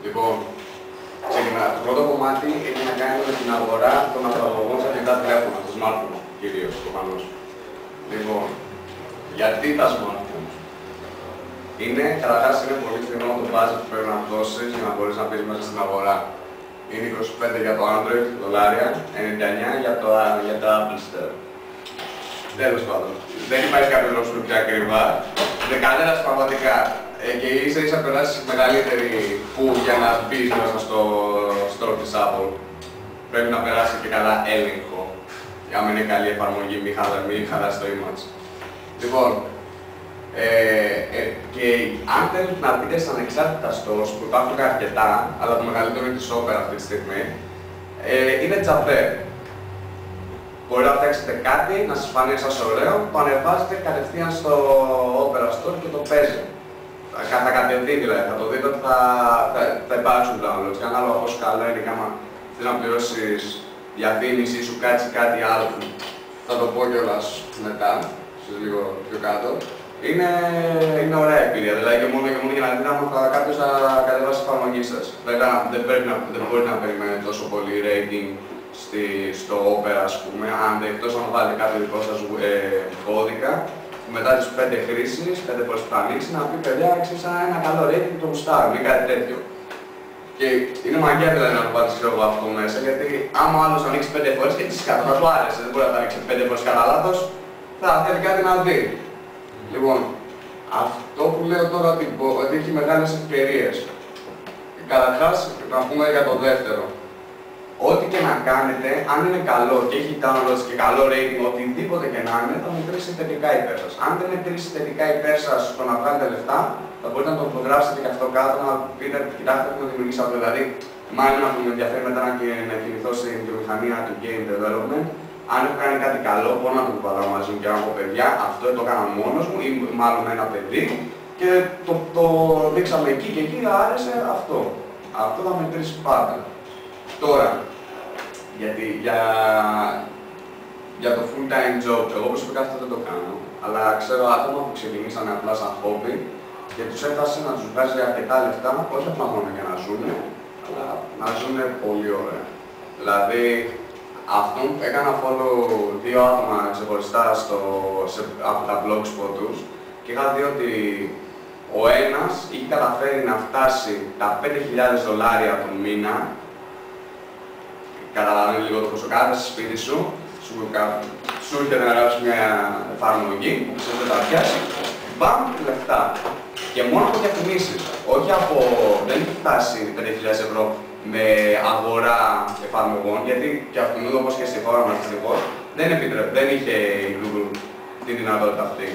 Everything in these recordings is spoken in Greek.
Λοιπόν, ξεκινά. Το πρώτο κομμάτι έχει να κάνει με την αγορά των παραγωγών σε κινητά τηλέφωνα, το smartphone κυρίως, προφανώς. Λοιπόν, γιατί τα smartphone? Καταρχάς είναι πολύ φθηνό το budget που πρέπει να δώσεις για να μπορείς να μπεις μέσα στην αγορά. Είναι 25 για το Android δολάρια, 99 για το Apple Store. Τέλος πάντων, δεν υπάρχει κάποιος λόγος που είναι πιο ακριβά. Κανένας πραγματικά. Και ίσα περάσεις μεγαλύτερη που για να μπεις μέσα στο store της Apple. Πρέπει να περάσει και καλά έλεγχο. Για να είναι καλή εφαρμογή, μην χαλάσει το image. Λοιπόν, και αν θέλετε να μπείτε στα ανεξάρτητα stores που υπάρχουν αρκετά, αλλά το μεγαλύτερο είναι της Opera αυτή τη στιγμή, είναι τσαπέ. Μπορεί να φτιάξετε κάτι, να σας φανεί σας ωραίο, το ανεβάζετε κατευθείαν στο Opera Store και το παίζει. Θα κατεβεί δηλαδή, θα το δείτε ότι θα υπάρξουν downloads. Και ανάλογα πόσο καλό είναι και άμα θες να πληρώσεις διαφήμιση ή σου κάτσει κάτι άλλο, θα το πω κιόλας μετά, λίγο πιο κάτω. Είναι ωραία εμπειρία, δηλαδή και μόνο για να δείτε άμα κάποιος θα κατεβάσει τη εφαρμογή σας. Βέβαια δεν μπορεί να περιμένει τόσο πολύ rating στο Opera, ας πούμε, εκτός αν βάλετε κάποιο δικό σας κώδικα, μετά τις 5 χρήσεις, 5 φορές που θα ανοίξει, να πει παιδιά, ξέρεις ένα καλό rating το γουστάρω ή κάτι τέτοιο. Και είναι μαγιά δηλαδή να το βάλεις αυτό μέσα, γιατί άμα ο άλλος ανοίξει 5 φορές και έτσι κάτω θα του άρεσε, δεν μπορεί να τα ανοίξει 5 φορές κατά λάθος, θα θέλει κάτι να δει. Λοιπόν, αυτό που λέω τώρα ότι έχει μεγάλες ευκαιρίες. Καταρχάς, να πούμε για το δεύτερο. Ό,τι και να κάνετε, αν είναι καλό και έχει downloads και καλό rating, οτιδήποτε και να είναι, θα μετρήσει θετικά υπέρ σας. Αν δεν μετρήσει θετικά υπέρ σας στο να βγάλετε λεφτά, θα μπορείτε να το φωτογράψετε και αυτό κάτω, να πείτε, κοιτάξτε τι να δημιουργήσει αυτό. Δηλαδή, μάλλον που με ενδιαφέρει μετά να κινηθώ στην βιομηχανία του game development, αν έχω κάνει κάτι καλό, μπορώ να το κουβαλάω μαζί μου και να πω παιδιά, αυτό το έκανα μόνος μου ή μάλλον με ένα παιδί και το δείξαμε εκεί και εκεί, άρεσε αυτό. Αυτό θα μετρήσει πάντα. Τώρα, γιατί για το full time job, εγώ προσωπικά αυτό δεν το κάνω, αλλά ξέρω άτομα που ξεκινήσανε απλά σαν hobby και τους έφτασε να τους βγάζει αρκετά λεφτά, όχι απλά μόνο για να ζουν, αλλά να ζουν πολύ ωραία. Δηλαδή, αυτόν έκανα follow 2 άτομα ξεχωριστά από τα blogspot τους και είχα δει ότι ο ένας είχε καταφέρει να φτάσει τα 5.000 δολάρια τον μήνα. Καταλαβαίνει λίγο το πόσο κάθεσαι στο σπίτι σου, σου έρχεται να γράψει μια εφαρμογή που ξέρετε να τα πιάσει, μπαμ, λεφτά. Και μόνο από διαφημίσεις, όχι από... δεν έχει φτάσει 5.000 ευρώ με αγορά εφαρμογών, γιατί και αυτό όπως και στη χώρα μας δυστυχώς δεν είχε η Google τη δυνατότητα αυτή.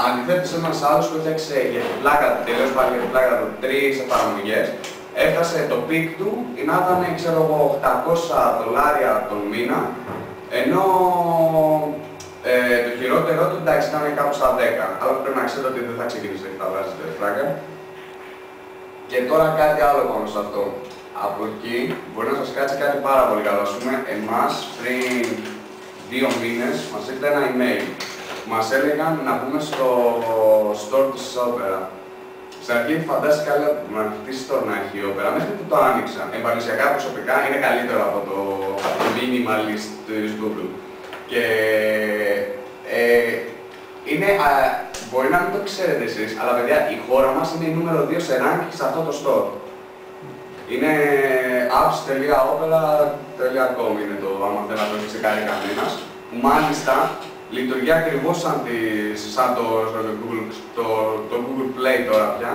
Αντιθέτως ένας άλλος που έφτιαξε για την πλάκα, τελείως πάλι για την πλάκα του 3 εφαρμογές, έφτασε το πικ του να ήταν, ξέρω εγώ, 800 δολάρια τον μήνα, ενώ το χειρότερο του, εντάξει, ήταν κάπου στα 10, αλλά πρέπει να ξέρετε ότι δεν θα ξεκινήσετε και θα βγάζετε φράγκα. Και τώρα κάτι άλλο πάνω σε αυτό. Από εκεί μπορεί να σας κάτσει κάτι πάρα πολύ καλό. Ας πούμε, εμάς πριν 2 μήνες μας ήρθε ένα email. Μας έλεγαν να μπούμε στο store της Opera. Στην αρχή φαντάστηκα να χτίσει τώρα να έχει η Opera, μέχρι που το άνοιξα. Εμφανισιακά προσωπικά είναι καλύτερο από το minimalist της Google. Και μπορεί να μην το ξέρετε εσείς, αλλά παιδιά η χώρα μας είναι η νούμερο 2 σε ranking σε αυτό το store. Είναι apps.opera.com είναι το, άμα θέλει να το έχει ξεκάρει κανένας, που μάλιστα λειτουργεί ακριβώς σαν το Google Play τώρα πια,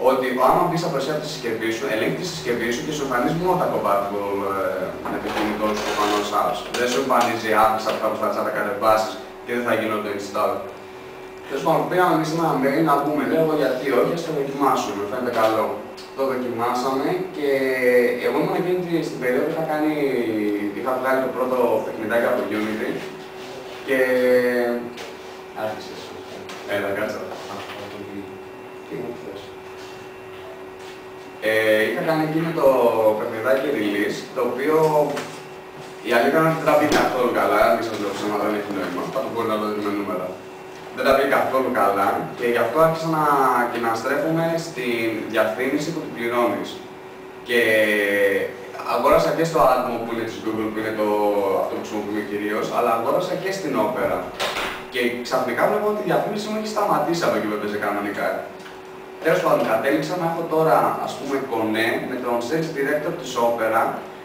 ότι άμα μπεις από εσύ από τη συσκευή σου, ελέγχει τη συσκευή σου και σου εμφανίζει μόνο τα compatible με το κινητό σου προφανώς apps. Δεν σου εμφανίζει apps αυτά που θα τα κατεβάσεις και δεν θα γίνονται install. Τέλος πάντων, πήγαμε εμείς ένα mail να πούμε, λέω γιατί όχι, ας το δοκιμάσουμε, φαίνεται καλό. Το δοκιμάσαμε και εγώ ήμουν εκείνη στην περίοδο που είχα βγάλει το πρώτο παιχνιδάκι από το Unity και... Άρχισες. Έλα, κάτσα. Τι μου θες. Είχα κάνει εκείνο το παιχνιδάκι release, το οποίο η αλήθεια είναι ότι δεν τα πήγε καθόλου καλά, μη σας λέω ψέματα, δεν έχει νόημα, θα το μπορεί να το δείτε με νούμερα. Δεν τα πήγε καθόλου καλά και γι' αυτό άρχισα να στρέφομαι στη διαφήμιση που την πληρώνεις. Και αγόρασα και στο άλμπουμ που είναι της Google, που είναι αυτό που χρησιμοποιούμε κυρίως, αλλά αγόρασα και στην Opera. Και ξαφνικά βλέπω ότι η διαφήμιση μου έχει σταματήσει από εκεί που έπαιζε κανονικά. Τέλος πάντων, κατέληξα να έχω τώρα, ας πούμε, κονέ με τον sales director της Opera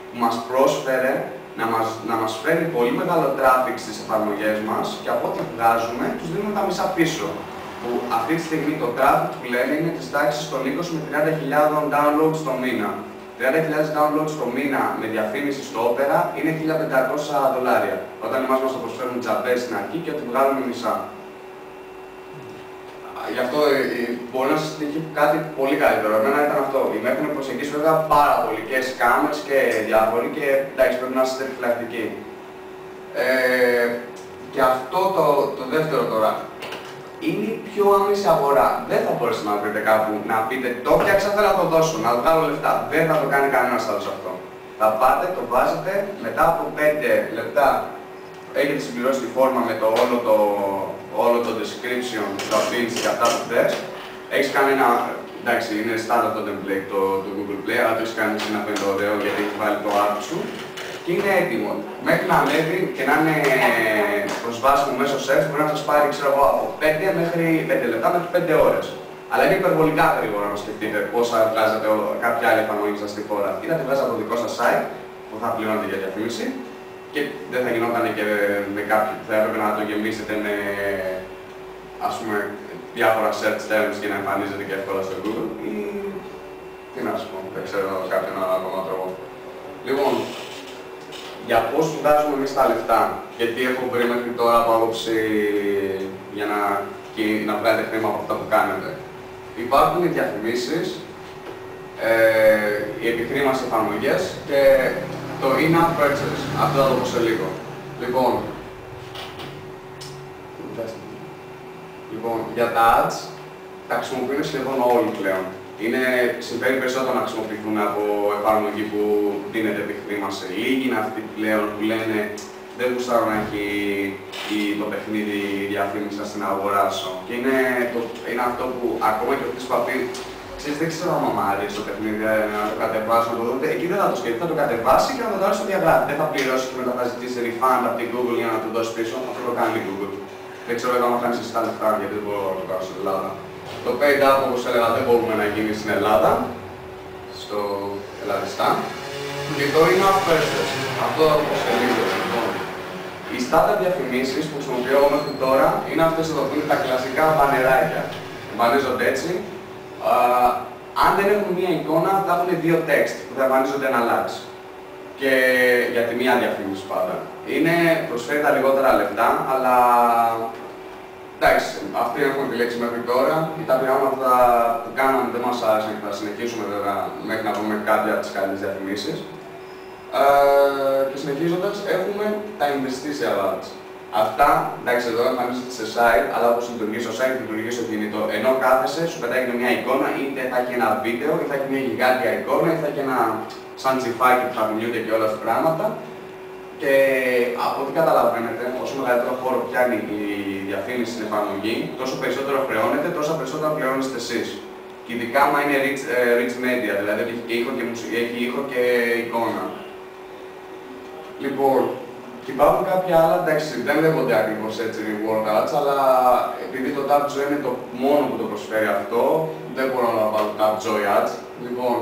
που μας πρόσφερε να μας φέρει πολύ μεγάλο traffic στις εφαρμογές μας και από ό,τι βγάζουμε τους δίνουμε τα μισά πίσω. Που αυτή τη στιγμή το traffic που λένε είναι της τάξης των 20 με 30.000 downloads το μήνα. 30.000 downloads το μήνα με διαφήμιση στο Opera είναι $1.500. Όταν εμάς μας το προσφέρουν τζαμπέ στην αρχή και ότι βγάλουμε μισά. Γι' αυτό μπορεί να σας τύχει κάτι πολύ καλύτερο. Εμένα ήταν αυτό. Με έχουν προσεγγίσει βέβαια πάρα πολύ και scammers και διάφοροι και εντάξει, πρέπει να είστε επιφυλακτικοί. Και αυτό το δεύτερο τώρα. Είναι η πιο άμεση αγορά. Δεν θα μπορέσετε να βρείτε κάπου να πείτε το φτιάξα, θέλω να το δώσω, να βγάλω λεφτά. Δεν θα το κάνει κανένας άλλος αυτό. Θα πάτε, το βάζετε, μετά από 5 λεπτά έχετε συμπληρώσει τη φόρμα με όλο το description, το appeals και αυτά που θες. Έχεις κάνει ένα, εντάξει, είναι standard το template το Google Play, αλλά το έχεις κάνει να φαίνεται ωραίο γιατί έχει βάλει το app σου. Και είναι έτοιμο. Μέχρι να ανέβει και να είναι προσβάσιμο μέσω search μπορεί να σας πάρει, ξέρω εγώ, από 5 λεπτά μέχρι 5 ώρες. Αλλά είναι υπερβολικά γρήγορα να σκεφτείτε πόσα βγάζετε κάποια άλλη εφαρμογή σας στη χώρα. Ή να τη βγάζετε από το δικό σας site που θα πληρώνετε για διαφήμιση και δεν θα γινόταν και με κάποιο που θα έπρεπε να το γεμίσετε με, ας πούμε, διάφορα search terms και να εμφανίζετε και εύκολα στο Google. Ή τι να σου πω, δεν ξέρω κάποιον ακόμα τρόπο. Λοιπόν, για πώς βγάζουμε εμείς τα λεφτά και τι έχω βρει μέχρι τώρα από άποψη για να βγάλετε χρήμα από αυτά που κάνετε. Υπάρχουν οι διαφημίσεις, οι επιχρήμασες εφαρμογές και το in-app purchase. Αυτό θα το πω σε λίγο. Λοιπόν, για τα ads τα χρησιμοποιούν σχεδόν όλοι πλέον. Συμφέρει περισσότερο να χρησιμοποιηθούν από εφαρμογή που δίνεται επιχρήμαση. Λίγοι είναι αυτοί πλέον που λένε δεν γουστάρω να έχει το παιχνίδι διαφήμιση να την αγοράσω. Και είναι αυτό που ακόμα και αυτοί που θα πει, ξέρεις, δεν ξέρω αν μου αρέσει το παιχνίδι να το κατεβάσω, να το δω. Εκεί δεν θα το σκεφτεί, θα το κατεβάσει και να το δώσει στο διαγράφη. Δεν θα πληρώσει και μετά θα ζητήσει refund από την Google για να το δώσει πίσω. Αυτό το κάνει η Google. Δεν ξέρω αν θα κάνει εσύ τα λεφτά γιατί δεν μπορώ να το κάνω στην Ελλάδα. Το paid up, όπως έλεγα, δεν μπορούμε να γίνει στην Ελλάδα, στο Ελλαδιστά. Και το in-app purchase. Αυτό θα το πω σε λίγο. Οι startup διαφημίσεις που χρησιμοποιώ μέχρι τώρα είναι αυτές εδώ που είναι τα κλασικά μπανεράκια. Εμφανίζονται έτσι. Αν δεν έχουν μία εικόνα, θα έχουν δύο text που θα εμφανίζονται ένα large. Και για τη μία διαφήμιση πάντα. Προσφέρει τα λιγότερα λεφτά, αλλά εντάξει, αυτοί έχουμε επιλέξει μέχρι τώρα. Τα πειράματα που κάναμε δεν μας άρεσαν και θα συνεχίσουμε βέβαια μέχρι να βρούμε κάποια από τις καλύτερες διαφημίσεις. Και συνεχίζοντας, έχουμε τα investitional ads. Αυτά, εντάξει, εδώ εμφανίζονται σε site, αλλά όπως λειτουργεί στο site, λειτουργεί στο κινητό. Ενώ κάθεσαι, σου πετάει μια εικόνα, είτε θα έχει ένα βίντεο, είτε θα έχει μια γιγάντια εικόνα, είτε θα έχει ένα σαν τσιφάκι που θα κουνιούνται και όλα αυτά τα πράγματα. Και από ό,τι καταλαβαίνετε, όσο μεγαλύτερο χώρο πιάνει η διαφήμιση στην εφαρμογή, τόσο περισσότερο χρεώνεται, τόσο περισσότερο πληρώνεστε εσείς. Και ειδικά άμα είναι rich media, δηλαδή έχει ήχο και εικόνα. Λοιπόν, και υπάρχουν κάποια άλλα, εντάξει, δεν λέγονται ακριβώς έτσι reward ads, αλλά επειδή το Tapjoy είναι το μόνο που το προσφέρει αυτό, δεν μπορώ να βάλω Tapjoy ads. Λοιπόν,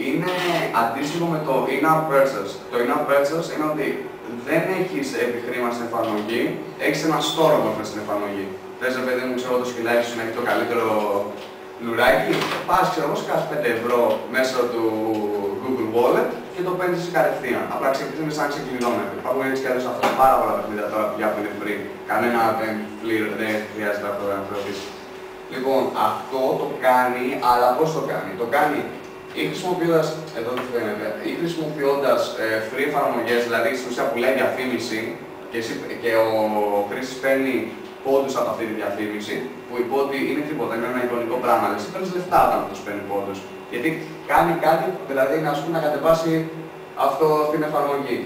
είναι αντίστοιχο με το in-app purchase. Το in-app purchase είναι ότι δεν έχεις επιχρήμα στην εφαρμογή, έχεις ένα store όμως στην εφαρμογή. Θες, παιδί μου, ξέρω το σκυλάκι σου να έχει το καλύτερο λουράκι, πας, ξέρω εγώ, σκάς 5 ευρώ μέσω του Google Wallet και το παίρνεις κατευθείαν. Απλά ξεκινήσεις σαν ξεκλειδώνεται. Υπάρχουν έτσι κι αλλιώς αυτά πάρα πολλά παιχνίδια τώρα που είναι free. Κανένα δεν χρειάζεται αυτό να φροντίσει. Λοιπόν, αυτό το κάνει, αλλά πώς το κάνει. Το κάνει ή χρησιμοποιώντας, εδώ δεν φαίνεται, ή χρησιμοποιώντας free εφαρμογές, δηλαδή στην ουσία πουλάει διαφήμιση και ο χρήστης παίρνει πόντους από αυτή τη διαφήμιση, που οι πόντοι είναι τίποτα, είναι ένα εικονικό πράγμα, αλλά εσύ παίρνεις λεφτά όταν τους παίρνει πόντους. Γιατί κάνει κάτι, δηλαδή να κατεβάσει αυτή την εφαρμογή.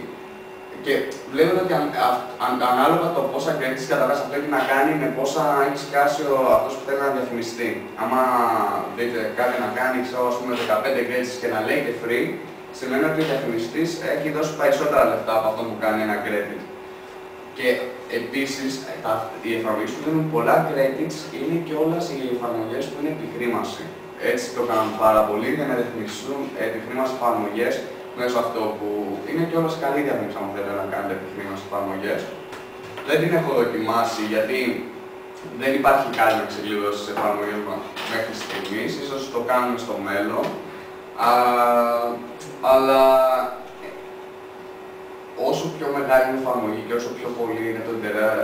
Και βλέπετε ότι ανάλογα το πόσα credits καταβάσεις, αυτό έχει να κάνει με πόσα έχει σκάσει αυτός που θέλει να διαφημιστεί. Άμα δείτε κάτι να κάνει, ξέρω, ας πούμε, 15 credits και να λέει και free, σημαίνει ότι ο διαφημιστής έχει δώσει περισσότερα λεφτά από αυτό που κάνει ένα credit. Και επίσης, οι εφαρμογές που δίνουν πολλά credits είναι και όλες οι εφαρμογές που είναι επιχρήμαση. Έτσι το κάνουν πάρα πολύ για να διαφημιστούν επιχρήμαση εφαρμογές μέσω αυτό που είναι και όλες καλή διαφήμιση αν θέλετε να κάνετε επιχρήμαση εφαρμογές. Δεν την έχω δοκιμάσει γιατί δεν υπάρχει κάτι να ξεκλειδώσει στις εφαρμογές μας μέχρι στιγμής. Ίσως το κάνουμε στο μέλλον. Αλλά όσο πιο μεγάλη είναι η εφαρμογή και όσο πιο πολύ είναι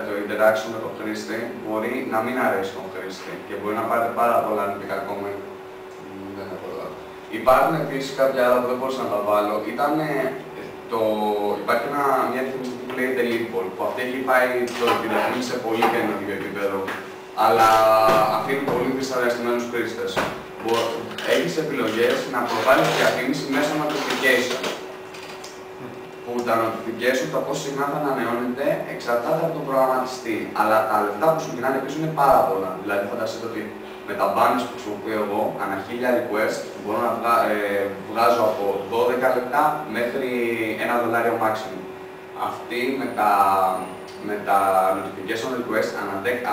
το interaction με τον χρήστη, μπορεί να μην αρέσει τον χρήστη και μπορεί να πάρετε πάρα πολλά αρνητικά comment. Δεν έχω πολλά. Υπάρχουν επίσης κάποια άλλα που δεν μπορούσα να τα βάλω. Υπάρχει μια διαφημιστική που λέγεται Leadball, που αυτή έχει πάει τη διαφήμιση σε πολύ καινούργιο επίπεδο, αλλά αφήνει πολύ δυσαρεστημένους χρήστες. Έχεις επιλογές να προβάλλεις διαφήμιση μέσα notification. Που τα notification, το πώς συχνά θα ανανεώνεται, εξαρτάται από τον προγραμματιστή. Αλλά τα λεφτά που σου γυρνάνε πίσω είναι πάρα πολλά. Δηλαδή, φανταστείτε ότι με τα banners που χρησιμοποιώ εγώ, ανά 1000 request, μπορώ να βγάζω από 12 λεπτά μέχρι $1 maximum. Αυτοί με τα notification request,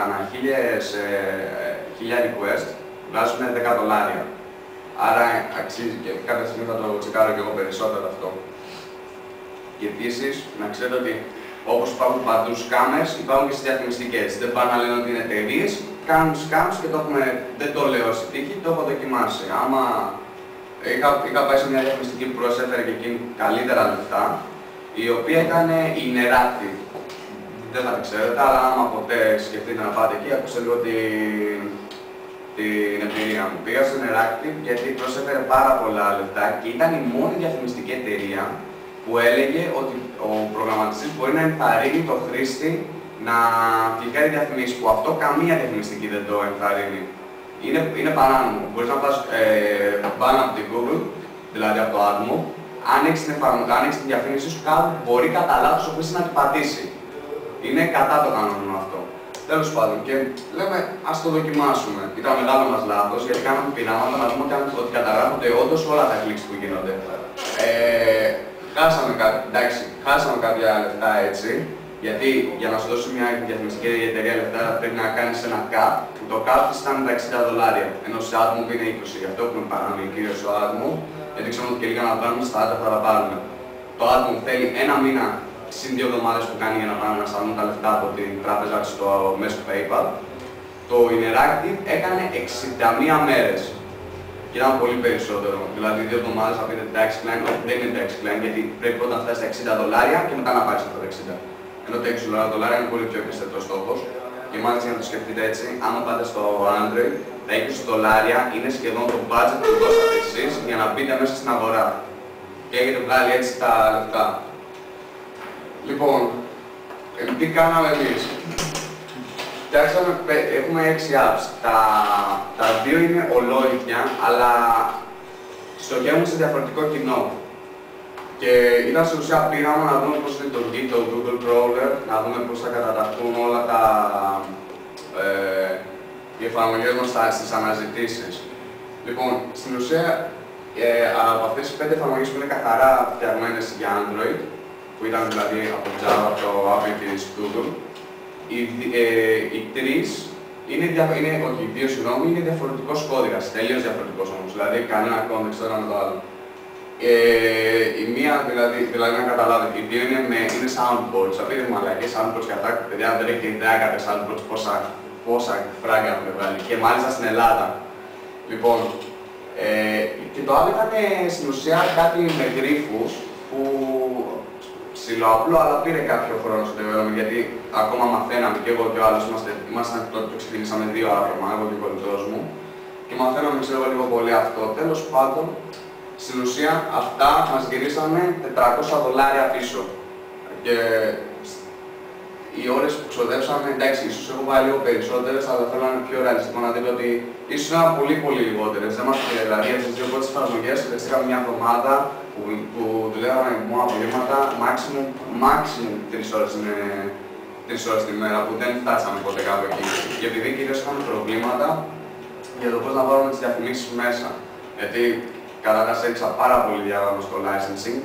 ανά 1000 request, βγάζουν $10. Άρα αξίζει και κάποια στιγμή θα το τσεκάρω και εγώ περισσότερο αυτό. Και επίσης, να ξέρετε ότι όπως υπάρχουν παντού scammers, υπάρχουν και στις διαφημιστικές. Δεν πάνε να λένε ότι είναι εταιρείες, κάνουν scams και δεν το λέω στη τύχη, το έχω δοκιμάσει. Άμα είχα πάει σε μια διαφημιστική που προσέφερε και εκείνη καλύτερα λεφτά, η οποία ήταν η Interactive. Δεν θα την ξέρετε, αλλά άμα ποτέ σκεφτείτε να πάτε εκεί, ακούστε λίγο την εμπειρία μου. Πήγα στην Interactive γιατί προσέφερε πάρα πολλά λεφτά και ήταν η μόνη διαφημιστική εταιρεία που έλεγε ότι ο προγραμματιστής μπορεί να ενθαρρύνει τον χρήστη να κλικάρει διαφημίσεις, που αυτό καμία διαφημιστική δεν το ενθαρρύνει. Είναι παράνομο. Μπορείς να πας πάνω από την Google, δηλαδή από το AdMob, άνοιξε την διαφήμιση σου κάπου, μπορεί κατά λάθος ο χρήστης να την πατήσει. Είναι κατά το κανόνα αυτό. Τέλος πάντων, και λέμε ας το δοκιμάσουμε. Ήταν μεγάλο μας λάθος, γιατί κάναμε πειράματα να δούμε ότι καταγράφονται όντως όλα τα clicks που γίνονται. Χάσαμε κάποια λεφτά έτσι, γιατί για να σου δώσει μια διαφημιστική εταιρεία λεφτά πρέπει να κάνεις ένα cap, που το cap της ήταν τα $60, ενώ σε AdMob είναι 20. Γι' αυτό έχουμε παράνομη κυρίως στο AdMob, γιατί ξέρουμε ότι και λίγα να πάρουμε στα άλλα θα τα πάρουμε. Το AdMob θέλει ένα μήνα συν 2 εβδομάδες που κάνει για να πάνε να σταλούν τα λεφτά από την τράπεζα στο μέσο PayPal. Το Interactive έκανε 61 μέρες. Και ήταν πολύ περισσότερο. Δηλαδή, 2 εβδομάδες θα πείτε εντάξει client, όχι δεν είναι εντάξει client, γιατί πρέπει πρώτα να φτάσει στα $60 και μετά να πάρεις αυτά τα 60. Ενώ τα $20 είναι πολύ πιο επιστευτός στόχος. Και μάλιστα για να το σκεφτείτε έτσι, άμα πάτε στο Android, τα $20 είναι σχεδόν το budget που δώσατε εσείς για να μπείτε μέσα στην αγορά. Και έχετε βγάλει έτσι τα λεφτά. Λοιπόν, τι κάναμε εμείς. Έχουμε 6 apps. Τα 2 είναι ολόιδια, αλλά στοχεύουν σε διαφορετικό κοινό. Και ήταν στην ουσία πείραμα να δούμε πώς λειτουργεί το Google Crawler, να δούμε πώς θα καταταχθούν όλα οι εφαρμογές μας στις αναζητήσεις. Λοιπόν, στην ουσία, από αυτές τις 5 εφαρμογές που είναι καθαρά φτιαγμένες για Android, που ήταν δηλαδή από Java, το API της Google, οι 3 είναι διαφορετικός κώδικας, τελείως διαφορετικός όμως, δηλαδή κανένα context το ένα με το άλλο. Η μία, δηλαδή να καταλάβετε, οι 2 είναι soundboards, θα πείτε μαλακές soundboards και αυτά, παιδιά δεν έχετε ιδέα κάποια soundboards πόσα φράγκα έχουν βγάλει, και μάλιστα στην Ελλάδα. Λοιπόν, και το άλλο ήταν στην ουσία κάτι με γρίφους που ψιλοαπλό, αλλά πήρε κάποιο χρόνο στο development, γιατί ακόμα μαθαίναμε και εγώ και ο άλλος, ήμασταν τότε που ξεκινήσαμε 2 άτομα, εγώ και ο κολλητός μου, και μαθαίναμε ξέρω λίγο πολύ αυτό. Τέλος πάντων, στην ουσία αυτά μας γυρίσαμε $400 πίσω. Και οι ώρες που ξοδέψαμε, εντάξει, ίσως έχω βάλει λίγο περισσότερες, αλλά θέλω να είναι πιο ρεαλιστικό να δείτε ότι ίσως ήταν πολύ λιγότερες. Δεν μας πήγε δηλαδή για τις δύο πρώτες εφαρμογές, είχαμε μια εβδομάδα που δουλεύαμε μόνο απολύματα, maximum 3 ώρες τη μέρα, που δεν φτάσαμε ποτέ κάπου εκεί. Και επειδή κυρίως είχαμε προβλήματα για το πώς να βάλουμε τις διαφημίσεις μέσα. Γιατί καταρχάς έριξα πάρα πολύ διάβαμα στο licensing,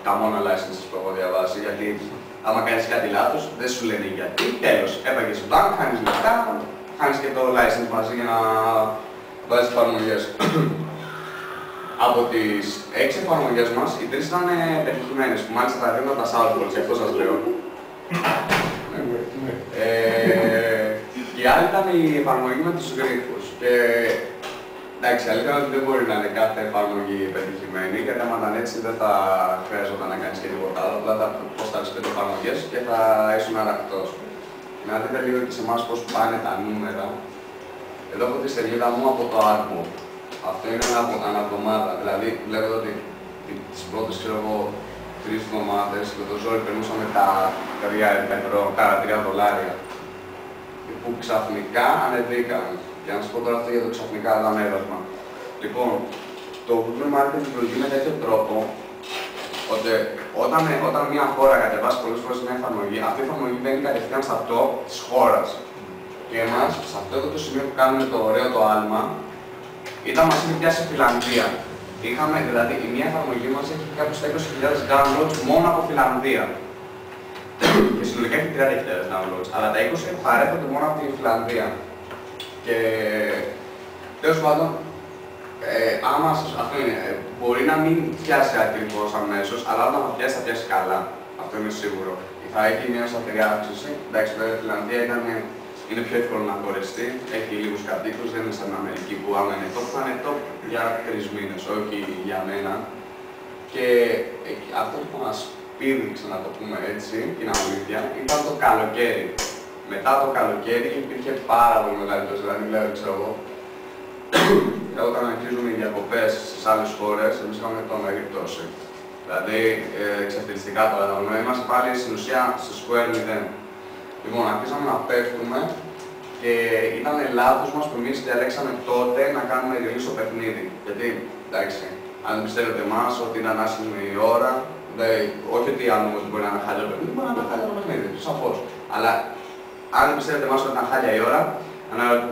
τα μόνα licenses που έχω διαβάσει, γιατί άμα κάνεις κάτι λάθος, δεν σου λένε γιατί. Τέλος, έπαγες μπλάνκ, χάνεις λεφτά, χάνεις και το license μαζί για να βάζεις εφαρμογές. Από τις 6 εφαρμογές μας, οι 3 ήταν πετυχημένες, που μάλιστα τα δίνω τα soundboards, γι' αυτό σας λέω. Και η άλλη ήταν η εφαρμογή με τους γρίφους. Εντάξει, αλήθεια είναι ότι δεν μπορεί να είναι κάθε εφαρμογή πετυχημένη, γιατί άμα ήταν έτσι δεν θα χρειαζόταν να κάνεις και τίποτα άλλο, απλά θα αποστάρεις 5 εφαρμογές και θα ήσουν αρακτός. Να δείτε λίγο και σε εμάς πώς πάνε τα νούμερα. Εδώ έχω τη σελίδα μου από το artbook. Αυτό είναι αναβδομάδα, δηλαδή βλέπετε ότι τις πρώτες, ξέρω εγώ, 3 εβδομάδες με το ζόρι περνούσαμε τα 3 δολάρια, που ξαφνικά ανεβήκαν. Και να σας πω τώρα αυτό για το ξαφνικά ανέβασμα. Λοιπόν, το Google Marketing λειτουργεί με τέτοιο τρόπο, ότι όταν μια χώρα κατεβάσει πολλές φορές μια εφαρμογή, αυτή η εφαρμογή μπαίνει κατευθείαν σε αυτό της χώρας. Και εμάς, σε αυτό εδώ το σημείο που κάνουμε το ωραίο το άλμα, μας είχε πιάσει Φιλανδία. Δηλαδή, η μία εφαρμογή μας έχει κάπου στα 20.000 downloads μόνο από Φιλανδία. Και συνολικά έχει 30.000 downloads, αλλά τα 20 παρέχονται μόνο από τη Φιλανδία. Και τέλος πάντων, αυτό είναι, μπορεί να μην πιάσει ακριβώς αμέσως, αλλά όταν θα πιάσει, θα πιάσει καλά. Αυτό είναι σίγουρο. Θα έχει μια σταθερή αύξηση. Εντάξει, βέβαια η Φιλανδία είναι πιο εύκολο να χωριστεί, έχει λίγους κατοίκους, δεν είναι σαν την Αμερική που άμα είναι top, θα είναι top για 3 μήνες, όχι για μένα. Και αυτό που μας πήδηξε, να το πούμε έτσι, την αλήθεια, ήταν το καλοκαίρι. Μετά το καλοκαίρι υπήρχε πάρα πολύ μεγαλύτερος, δηλαδή ξέρω εγώ, όταν αρχίζουν οι διακοπές στις άλλες χώρες, εμείς είχαμε το μεγαλύτερο. Δηλαδή, εξευτελιστικά τώρα, είμαστε πάλι στην ουσία στο square 0. Λοιπόν, αρχίσαμε να πέφτουμε και ήταν λάθος μας που εμείς διαλέξαμε τότε να κάνουμε release στο παιχνίδι. Γιατί, εντάξει, αν πιστεύετε εμάς ότι ήταν άσχημη η ώρα, όχι ότι αν όμως μπορεί να είναι χάλια το παιχνίδι, μπορεί να είναι χάλια το παιχνίδι, σαφώς. Αλλά αν πιστεύετε εμάς ότι ήταν χάλια η ώρα,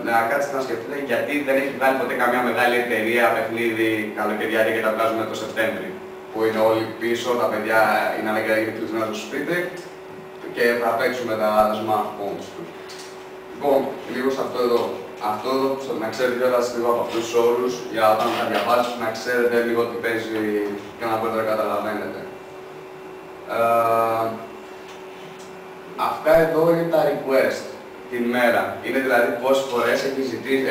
να κάτσετε να σκεφτείτε γιατί δεν έχει βγάλει ποτέ καμιά μεγάλη εταιρεία παιχνίδι καλοκαιριάρια και τα βγάζουμε το Σεπτέμβρη. Που είναι όλοι πίσω, τα παιδιά είναι αναγκαία γιατί κλεισμένα στο σπίτι και θα παίξουμε τα smartphones τους. Λοιπόν, λίγο σε αυτό εδώ. Αυτό εδώ, να ξέρετε κιόλας λίγο από αυτούς τους όρους, για όταν θα διαβάσετε, να ξέρετε λίγο τι παίζει και να μπορείτε να καταλαβαίνετε. Αυτά εδώ είναι τα request την μέρα. Είναι δηλαδή πόσες φορές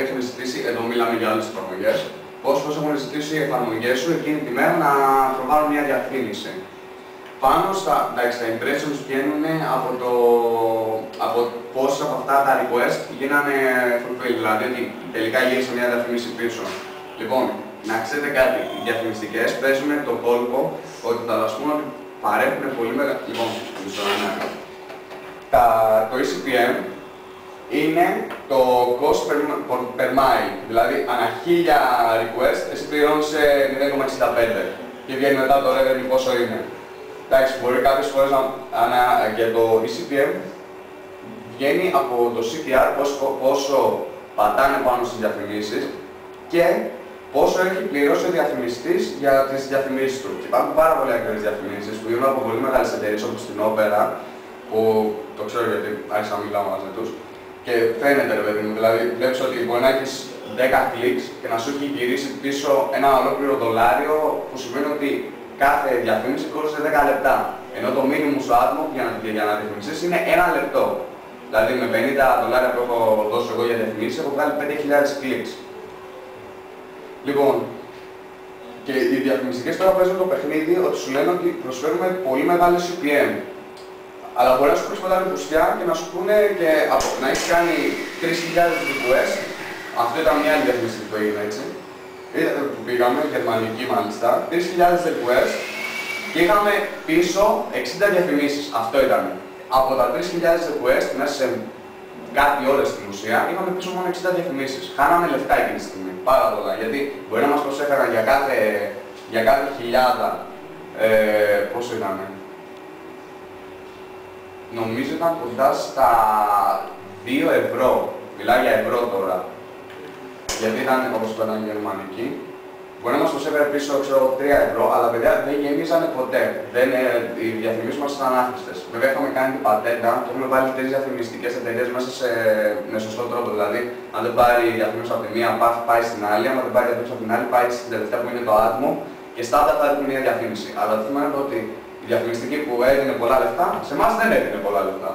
έχουν ζητήσει, εδώ μιλάμε για όλες τις εφαρμογές, πόσες φορές έχουν ζητήσει οι εφαρμογές σου εκείνη τη μέρα να προβάλλουν μια διαφήμιση. Πάνω στα impressions βγαίνουν από πόσες από αυτά τα request γίνανε fulfill, δηλαδή ότι τελικά γύρισε μια διαφήμιση πίσω. Λοιπόν, να ξέρετε κάτι, οι διαφημιστικές παίζουν το κόλπο ότι θα σας πούμε ότι παρέχουν πολύ μεγάλο. Λοιπόν, το ECPM είναι το cost per mile, δηλαδή ανά 1000 request εσύ πληρώνεις 0,65 και βγαίνει μετά το revenue πόσο είναι. Εντάξει, μπορεί κάποιες φορές για το ECPM βγαίνει από το CTR πόσο πατάνε πάνω στις διαφημίσεις και πόσο έχει πληρώσει ο διαφημιστής για τις διαφημίσεις του. Και υπάρχουν πάρα πολλές ακριβές διαφημίσεις που γίνονται από πολύ μεγάλες εταιρείες όπως την Opera, που το ξέρω γιατί άρχισα να μιλάω μαζί τους. Και φαίνεται ρε παιδί μου, δηλαδή βλέπεις ότι μπορεί να έχεις 10 κλικς και να σου έχει γυρίσει πίσω ένα ολόκληρο δολάριο, που σημαίνει ότι κάθε διαφήμιση κόστησε 10 λεπτά. Ενώ το minimum στο άτομο για να διαφημίσεις είναι 1 λεπτό. Δηλαδή με 50 δολάρια που έχω δώσει εγώ για διαφημίσεις έχω βγάλει 5.000 κλικς. Λοιπόν, και οι διαφημιστικές τώρα παίζουν το παιχνίδι ότι σου λένε ότι προσφέρουμε πολύ μεγάλο CPM. Αλλά μπορεί να σου πεις πολλά ρεπουστιά και να σου πούνε και να έχεις κάνει 3.000 request. Αυτό ήταν μια άλλη διαφημιστική που έγινε έτσι. Που πήγαμε, γερμανική μάλιστα, 3.000 request και είχαμε πίσω 60 διαφημίσεις. Αυτό ήταν. Από τα 3.000 request μέσα σε κάτι ώρες στην ουσία, είχαμε πίσω μόνο 60 διαφημίσεις. Χάναμε λεφτά εκείνη τη στιγμή, πάρα πολλά. Γιατί μπορεί να μας προσέφεραν για κάθε χιλιάδα, πόσο ήτανε, νομίζω ήταν κοντά στα 2 ευρώ. Μιλάω για ευρώ τώρα. Γιατί ήταν, όπως είπα, ήταν γερμανική. Μπορεί να μας προσέφερε πίσω, ξέρω, 3 ευρώ, αλλά παιδιά δεν γεμίζανε ποτέ. Οι διαφημίσεις μας ήταν άχρηστες. Βέβαια, είχαμε κάνει την πατέντα και έχουμε βάλει 3 διαφημιστικές εταιρείες μέσα με σωστό τρόπο. Δηλαδή, αν δεν πάρει διαφημίσεις από τη μία, πάει στην άλλη. Αν δεν πάρει διαφημίσεις από την άλλη, πάει στην τελευταία που είναι το άτομο και στάνταρ θα έρθει μια διαφήμιση. Αλλά το θέμα είναι ότι η διαφημιστική που έδινε πολλά λεφτά, σε εμάς δεν έδινε πολλά λεφτά.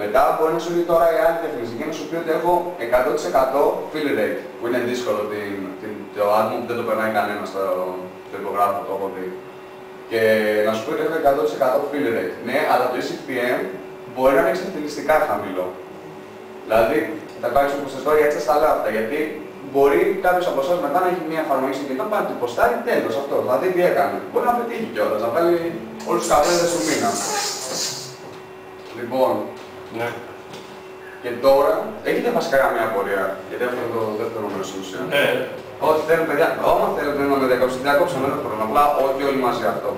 Μετά μπορεί να σου πει τώρα η άλλη διαφημιστική να σου πει ότι έχω 100% fill rate, που είναι δύσκολο το άτομο που δεν το περνάει κανένα στο υπογράφο, το έχω δει. Και να σου πει ότι έχω 100% fill rate. Ναι, αλλά το eCPM μπορεί να είναι εξευτελιστικά χαμηλό. Δηλαδή, θα υπάρξει το ποσοστό για έτσι στα λάθη, γιατί μπορεί κάποιος από εσάς μετά να έχει μια εφαρμογή στο κινητό, πάει να την ποστάρει, τέλος αυτό, θα δει τι έκανε. Μπορεί να πετύχει κιόλας, να βγάλει όλους τους καφέδες του μήνα. Λοιπόν, ναι. Και τώρα, έχετε βασικά καμία απορία, γιατί αυτό είναι το δεύτερο μέρος στην ουσία. Ναι. Ό,τι θέλουν παιδιά, άμα θέλετε να με διακόψετε, δεν έχω πρόβλημα, απλά ό,τι όλοι μαζί αυτό.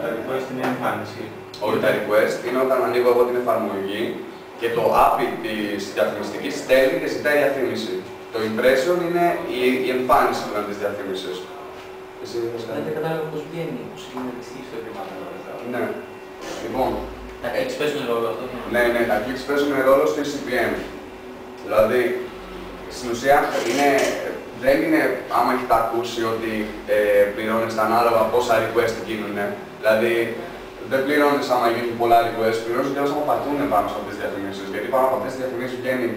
Τα request είναι εμφάνιση. Όχι, τα request είναι όταν ανοίγω εγώ την εφαρμογή και το API της διαφημιστικής στέλνει και ζητάει διαφήμιση. Το impression είναι η εμφάνιση πλέον της διαφήμισης. Εσύ δεν κατάλαβα πώς βγαίνει, πώς γίνεται στη στο επιμάνα. Ναι. Λοιπόν, τα clicks παίζουν ρόλο αυτό. Ναι, τα clicks παίζουν ρόλο στο CPM. Δηλαδή, στην ουσία δεν είναι, άμα έχετε ακούσει ότι πληρώνεις ανάλογα πόσα request γίνουν. Δηλαδή, δεν πληρώνεις άμα γίνουν πολλά request, πληρώνεις και άμα πατούν πάνω σε αυτές τις διαφημίσεις. Γιατί πάνω από αυτές τις διαφημίσεις βγαίνει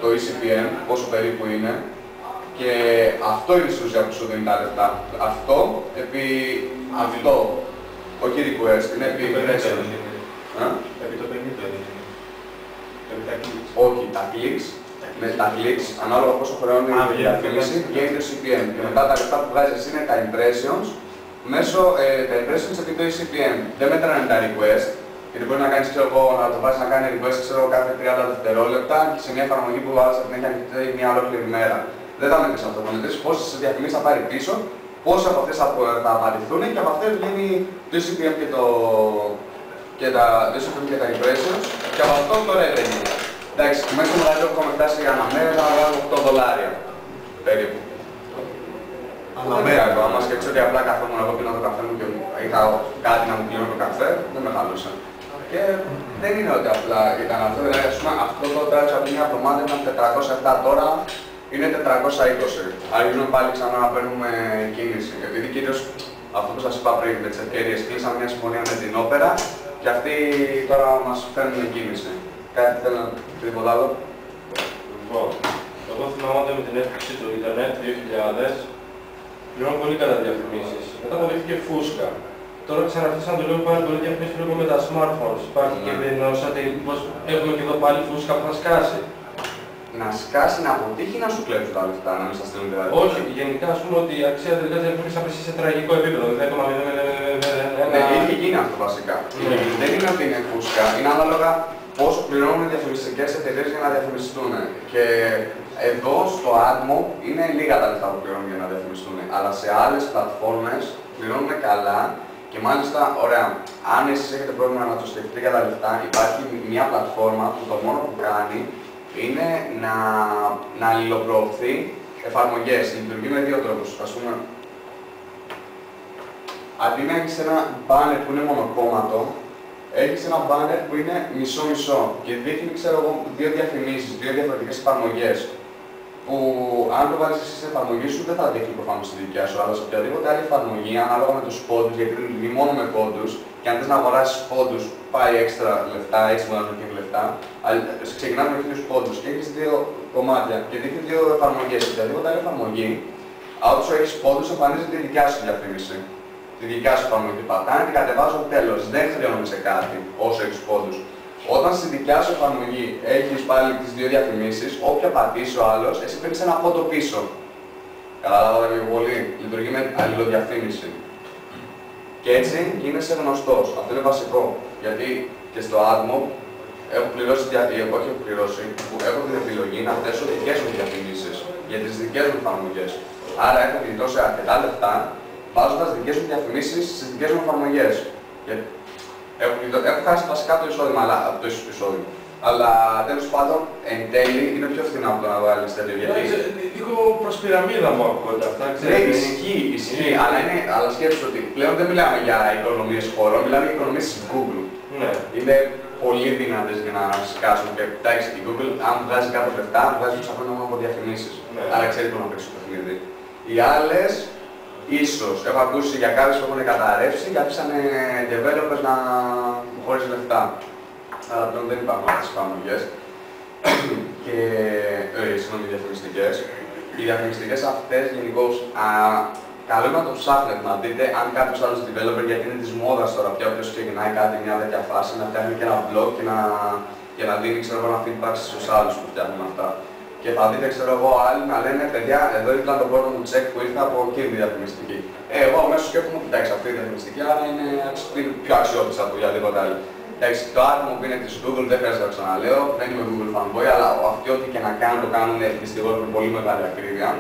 το eCPM, πόσο περίπου είναι, και αυτό είναι στην ουσία που σου δίνει τα λεφτά. Αυτό επί αυτό, όχι request, είναι επί impression. Επί το 50 είναι. Επί τα clicks. Όχι, τα clicks. Με τα clicks, ανάλογα πόσο χρεώνει η διαφήμιση, βγαίνει το CPM. Και μετά τα λεφτά που βγάζεις είναι τα impressions, μέσω τα impressions επί το CPM. Δεν μετράνε τα request, γιατί μπορεί να κάνεις, ξέρω εγώ, να το βάζεις να κάνει request, ξέρω, κάθε 30 δευτερόλεπτα και σε μια εφαρμογή που βάζεις την έχει ανοιχτή μια ολόκληρη μέρα. Δεν θα μετρήσεις αυτό. Θα μετρήσεις πόσες διαφημίσεις θα πάρει πίσω, πόσες από αυτές θα απαντηθούν και από αυτές βγαίνει το CPM και τα impressions και από αυτό το revenue. Εντάξει, μέσα στο μεγαλύτερο που έχουμε φτάσει για ένα μέρα να βγάλω $8 περίπου. Αναμέρα εδώ, άμα σκεφτείς ότι απλά καθόμουν εγώ πίνω το καφέ μου και είχα κάτι να μου πληρώνω το καφέ, δεν με χαλούσα. Και δεν είναι ότι απλά ήταν αυτό, δηλαδή αυτό το τράξο από μια εβδομάδα ήταν 407, τώρα είναι 420. Αρχίζουμε πάλι ξανά να παίρνουμε κίνηση. Επειδή κυρίως αυτό που σας είπα πριν, με τις ευκαιρίες, κλείσαμε μια συμφωνία με την όπερα και αυτοί τώρα μας φέρνουν κίνηση. Κάτι θέλω να πει τίποτα άλλο. Λοιπόν, εγώ θυμάμαι ότι με την έκρηξη του Ιντερνετ 2000 πληρώνω πολύ καλά διαφημίσεις. Μετά αποδείχθηκε φούσκα. Τώρα ξαναρχίσαν να το λέω πάρα πολύ διαφημίσεις που βλέπω με τα smartphones. Υπάρχει και ότι έχουμε και εδώ πάλι φούσκα που θα σκάσει. Να σκάσει, να αποτύχει, να σου κλέψουν τα λεφτά, να μην σας στείλουν τα λεφτά. Όχι, γενικά ας πούμε ότι η αξία τελικά διαφημίσεις θα πέσει σε τραγικό επίπεδο. Ναι, είχε γίνει αυτό βασικά. Δεν είναι ότι είναι φούσκα, είναι ανάλογα πόσο πληρώνουν οι διαφημιστικές εταιρείες για να διαφημιστούν. Και εδώ στο AdMob είναι λίγα τα λεφτά που πληρώνουν για να διαφημιστούν. Αλλά σε άλλες πλατφόρμες πληρώνουν καλά και μάλιστα, ωραία, αν εσείς έχετε πρόβλημα να το σκεφτείτε για τα λεφτά, υπάρχει μια πλατφόρμα που το μόνο που κάνει είναι να αλληλοπροωθεί εφαρμογές. Λειτουργεί με δύο τρόπους. Ας πούμε, αντί να έχεις ένα banner που είναι μονοκόμματο, έχεις ένα banner που είναι μισό-μισό και δείχνει, ξέρω εγώ, δύο διαφημίσεις, δύο διαφορετικές εφαρμογές. Που αν το βάλεις εσύ στην εφαρμογή σου, δεν θα δείχνει προφανώς στη δικιά σου, αλλά σε οποιαδήποτε άλλη εφαρμογή, ανάλογα με τους πόντους, γιατί λειτουργεί μόνο με πόντους, και αν θες να αγοράσεις πόντους, πάει έξτρα λεφτά, έτσι μπορεί να δίνει λεφτά. Αλλά ξεκινάμε με 1000 πόντους και έχεις δύο κομμάτια και δείχνει δύο εφαρμογές. Σε οποιαδήποτε άλλη εφαρμογή, όσο έχεις πόντους, εμφανίζεται η δικιά σου διαφήμιση. Τη δικιά σου εφαρμογή πατάνε, την κατεβάζω τέλος. Δεν χρειάζεσαι κάτι όσο έχεις πόντους. Όταν στη δικιά σου εφαρμογή έχεις πάλι τις δύο διαφημίσεις, όποια πατήσει ο άλλος, εσύ παίρνεις ένα πόντο πίσω. Καταλάβατε λίγο πολύ. Λειτουργεί με αλληλοδιαφήμιση. Και έτσι γίνεσαι γνωστός. Αυτό είναι βασικό. Γιατί Και στο AdMob έχω πληρώσει, έχω την επιλογή να θέσω δικές μου διαφημίσεις για τις δικές μου εφαρμογές. Άρα έχω γλιτώσει αρκετά λεφτά βάζοντας δικές μου διαφημίσεις στις δικές μου εφαρμογές. Έχω χάσει βασικά το εισόδημα, το εισόδημα. Αλλά τέλος πάντων, εν τέλει είναι πιο φθηνό από το να βάλεις τέτοιο. Γιατί λίγο προς πυραμίδα μου ακούγονται αυτά. Ναι, ισχύει, αλλά σκέψου ότι πλέον δεν μιλάμε για οικονομίες χώρων, μιλάμε για οικονομίες της Google. Ναι. Είναι πολύ δυνατές για να σκάσουν και εντάξει, η Google, αν βγάζει κάποια λεφτά, βγάζει τους αφήνω μόνο από διαφημίσεις. Ναι. Άρα ξέρει πού να παίξει το παιχνίδι. Οι άλλες, ίσως, έχω ακούσει για κάποιες που έχουν καταρρεύσει και άφησαν developers να χωρίς λεφτά. Αλλά πλέον δεν υπάρχουν αυτές τις εφαρμογές. Και, συγγνώμη, διαφημιστικές. Οι διαφημιστικές αυτές γενικώς, καλό είναι να το ψάχνετε, να δείτε αν κάποιος άλλος developer, γιατί είναι της μόδας τώρα πια, όποιος ξεκινάει κάτι, μια τέτοια φάση, να φτιάχνει και ένα blog και να δίνει, ξέρω εγώ, ένα feedback στους άλλους που φτιάχνουν αυτά. Και θα δείτε, ξέρω εγώ, άλλοι να λένε, παιδιά, εδώ ήταν το πρώτο μου check που ήρθα από εκείνη τη διαφημιστική. Εγώ αμέσως σκέφτομαι ότι εντάξει, αυτή η διαφημιστική, άρα είναι πιο αξιόπιστα από οποιαδήποτε άλλη. Εντάξει, το άτομο που είναι της Google, δεν χρειάζεται να ξαναλέω, δεν είμαι Google fanboy, αλλά αυτοί ό,τι και να κάνουν, το κάνουν δυστυχώς με πολύ μεγάλη ακρίβεια.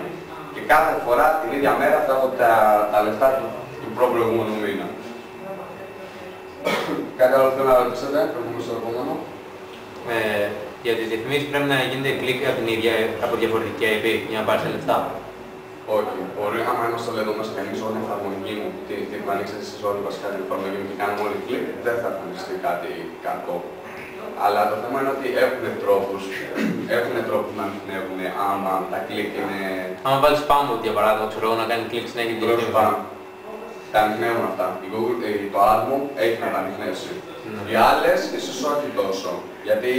Και κάθε φορά την ίδια μέρα θα έχω τα λεφτά του προηγούμενου μήνα. Κάτι άλλο θέλω να ρωτήσετε, προχωρούμε στο επόμενο. Για τις διαφημίσεις πρέπει να γίνεται κλικ από διαφορετική IP για να πάρεις τα λεφτά. Όχι. Μπορεί, άμα ένα στο λέω μέσα και ανοίξω όλη την εφαρμογή μου, τι που ανοίξετε εσείς όλη βασικά την εφαρμογή μου και κάνουμε όλοι κλικ, δεν θα εμφανιστεί κάτι κακό. Αλλά το θέμα είναι ότι έχουν τρόπους να ανοιχνεύουν άμα τα κλικ είναι... Άμα βάλεις spam για παράδειγμα, ξέρω να κάνει κλικ συνέχεια τη διαφήμιση. Τα ανοιχνεύουν αυτά. Το AdMob έχει να τα ανοιχνεύσει. Οι άλλες ίσως όχι τόσο. Γιατί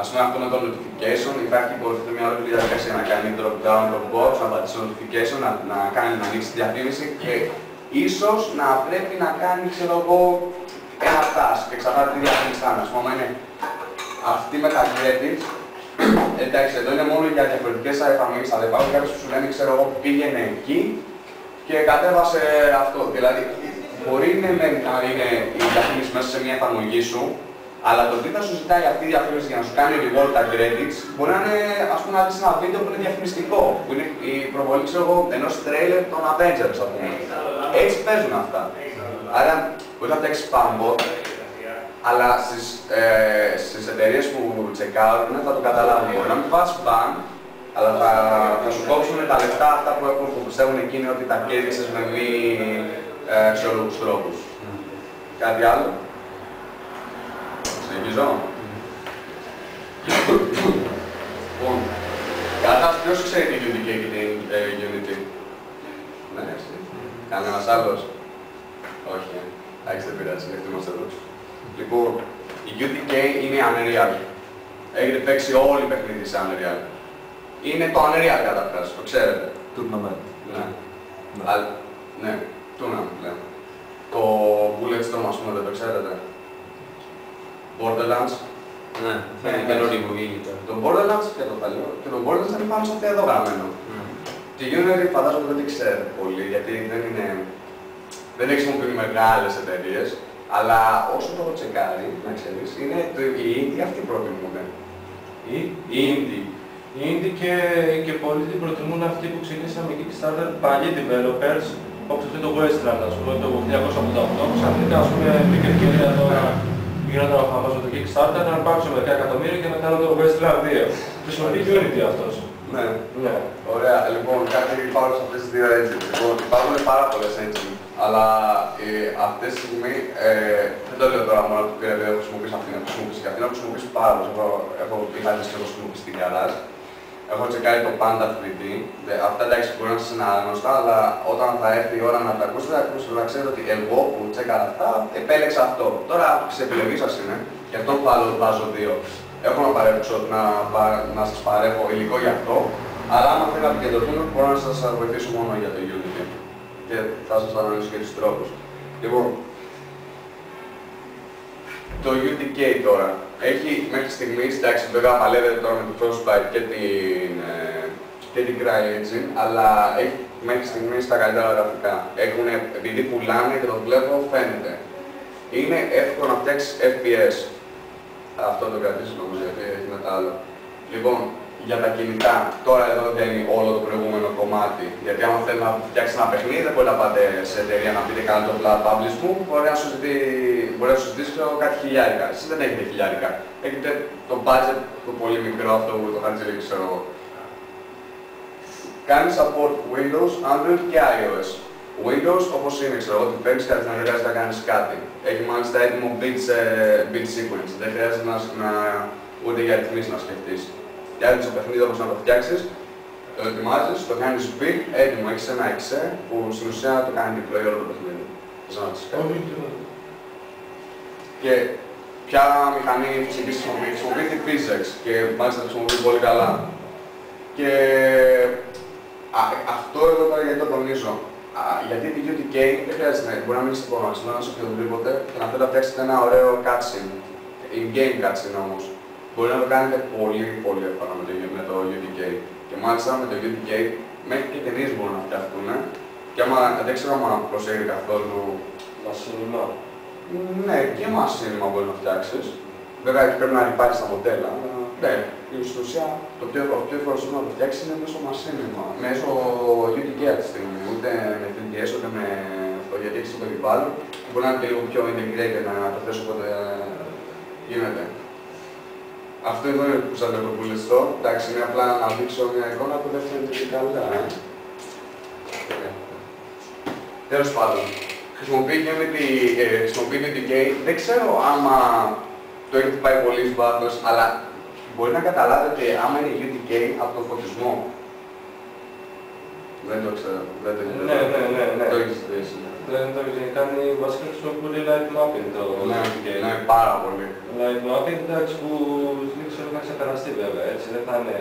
ας πούμε αυτό με το notification υπάρχει υποθέτω μια όλη διαδικασία να κάνει drop down το box, να πατήσει notification, να ανοίξει τη διαφήμιση και ίσως να πρέπει να κάνει, ξέρω εγώ, ένα task και εξαρτάται τη διαφήμιση θα είναι. Ας πούμε είναι αυτή με τα credits, εντάξει εδώ είναι μόνο για διαφορετικές εφαρμογές, αλλά υπάρχουν κάποιες που σου λένε, ξέρω εγώ, πήγαινε εκεί και κατέβασε αυτό. Δηλαδή μπορεί να είναι η διαφήμιση μέσα σε μια εφαρμογή σου, αλλά το τι θα σου ζητάει αυτή η διαφήμιση για να σου κάνει reward τα credits μπορεί να είναι, ας πούμε, να δεις ένα βίντεο που είναι διαφημιστικό, που είναι η προβολή, ξέρω εγώ, ενός τρέιλερ των Avengers, ας πούμε. Έτσι παίζουν αυτά. Άρα, μπορεί να φτιάξεις spambot, αλλά στις εταιρείες που τσεκάρουν θα το καταλάβουν. Μπορεί να μην φας spam, αλλά θα σου κόψουν τα λεφτά αυτά που πιστεύουν εκείνοι ότι τα κέρδισες με μη αξιόλογους τρόπους. Κάτι άλλο? Συνεχίζω. Λοιπόν, καταρχάς ποιος ξέρει τη UDK και την Unity? Ναι, εσύ. Κανένας άλλος? Όχι. Εντάξει, δεν πειράζει, γιατί είμαστε εδώ. Λοιπόν, η UDK είναι η Unreal. Έχετε παίξει όλοι οι παιχνίδι σε Unreal. Είναι το Unreal καταρχάς, το ξέρετε. Tournament. Ναι. Ναι, Tournament λέμε. Το Bulletstorm, ας πούμε, δεν το ξέρετε. Borderlands. Ναι, θα είναι καινούργιο που βγήκε τώρα. Το Borderlands και το παλιό. Και το Borderlands είναι πάνω σε αυτό εδώ γραμμένο. Και Unity φαντάζομαι δεν την ξέρετε πολύ, γιατί δεν χρησιμοποιούν μεγάλες εταιρείες. Αλλά όσο το έχω τσεκάρει, να ξέρεις, είναι οι indie αυτοί προτιμούν. Οι indie. Οι indie και πολλοί την προτιμούν αυτοί που ξεκίνησαν με Kickstarter, παλιοί developers, όπως αυτό το Westland, ας πούμε, το 1988, ξαφνικά, ας πούμε, μπήκε ευκαιρία τώρα γινόταν ο χαμός με το Kickstarter να πάρουν μερικά εκατομμύρια και να κάνουν το Westland 2. Χρησιμοποιεί Unity αυτός. Ναι. Ναι. Ωραία. Λοιπόν, κάτι υπάρχουν σε αυτές τις δύο engines. Λοιπόν, υπάρχουν πάρα πολλές engines, αλλά αυτή τη στιγμή δεν το λέω τώρα μόνο που έχω χρησιμοποιήσει αυτήν, έχω χρησιμοποιήσει και αυτήν, έχω χρησιμοποιήσει πάρα πολλές. Είχα δει και έχω χρησιμοποιήσει την garage. Έχω τσεκάρει το Panda 3D. Αυτά εντάξει μπορεί να σας είναι άγνωστα, αλλά όταν θα έρθει η ώρα να τα ακούσετε, θα ξέρετε ότι εγώ που τσέκαρα αυτά επέλεξα αυτό. Τώρα σε επιλογή σας είναι, γι' αυτό που βάζω δύο. Έχω να σας παρέχω υλικό γι' αυτό, αλλά άμα θέλετε να επικεντρωθούν, μπορώ να σας βοηθήσω μόνο για το Unity. Και θα σας αναλύσω και τους τρόπους. Λοιπόν, το UDK τώρα. Έχει μέχρι στιγμής, εντάξει βέβαια παλεύεται τώρα με το Frostbite και την CryEngine, αλλά έχει μέχρι στιγμής τα καλύτερα γραφικά. Επειδή πουλάνε και το βλέπω φαίνεται. Είναι εύκολο να φτιάξεις FPS. Αυτό το κρατήσω νομίζω, γιατί έχει μετά άλλο. Λοιπόν, για τα κινητά, τώρα εδώ βγαίνει όλο το προηγούμενο κομμάτι. Γιατί άμα θέλετε να φτιάξετε ένα παιχνίδι, δεν μπορείτε να πάτε σε εταιρεία να πείτε κάνω το publish μου, μπορεί να σου ζητήσει κάτι χιλιάρικα. Εσείς δεν έχετε χιλιάρικα. Έχετε το budget το πολύ μικρό, αυτό που το χαρτζελί ξέρω εγώ. Κάνει support Windows, Android και iOS. Windows, όπως είναι, ξέρω εγώ, ότι παίρνεις κάτι να χρειάζεται να κάνεις κάτι. Έχει μάλιστα έτοιμο bit sequence. Δεν χρειάζεται ούτε για ρυθμίσεις να σκεφτείς. Φτιάχνεις το παιχνίδι όπως να το φτιάξεις, το ετοιμάζεις, το κάνεις bit, έτοιμο. Έχεις ένα exe που στην ουσία το κάνει διπλό όλο το παιχνίδι. Και ποια μηχανή φυσικής χρησιμοποιεί τη PhysX και μάλιστα το χρησιμοποιεί πολύ καλά. Και αυτό εδώ τώρα γιατί το τονίζω. Γιατί τη UTK δεν χρειάζεται, μπορεί να μην είστε προγραμματισμένο σε οποιοδήποτε και να θέλετε να φτιάξετε ένα ωραίο cutscene, in-game cutscene όμως. Μπορεί να το κάνετε πολύ εύκολα με το UTK. Και μάλιστα με το UTK μέχρι και ταινίες μπορούν να φτιαχτούν. Και άμα δεν ξέρω αν προσέχει καθόλου μασίνημα. Ναι, και μασίνημα μπορεί να φτιάξεις. Βέβαια πρέπει να υπάρχει στα μοντέλα. Ναι, στην ουσία το πιο εύκολο να το φτιάξει είναι μέσω μασίνημα. Μέσω UTK αυτή τη στιγμή. Ούτε με 3DS ούτε με αυτό, γιατί έχει το περιβάλλον. Μπορεί να είναι και λίγο πιο integrated να το θέσω όποτε γίνεται. Αυτό εδώ είναι που σας το πουλιστώ. Εντάξει, είναι απλά να δείξω μια εικόνα που δεν φαίνεται και καλά. Τέλος πάντων, χρησιμοποιεί UTK. Δεν ξέρω άμα το έχετε πάει πολύ εις βάθος, αλλά μπορεί να καταλάβετε άμα είναι UTK από τον φωτισμό. Δεν το ξέρω. Ναι. Το έχεις ζητήσει. Δεν το έχεις κάνει, βασικά χρησιμοποιούν light mapping το UTK. Ναι, πάρα πολύ. Light mapping, εντάξει, που ξέρω να ξεπεραστεί βέβαια, έτσι, δεν θα είναι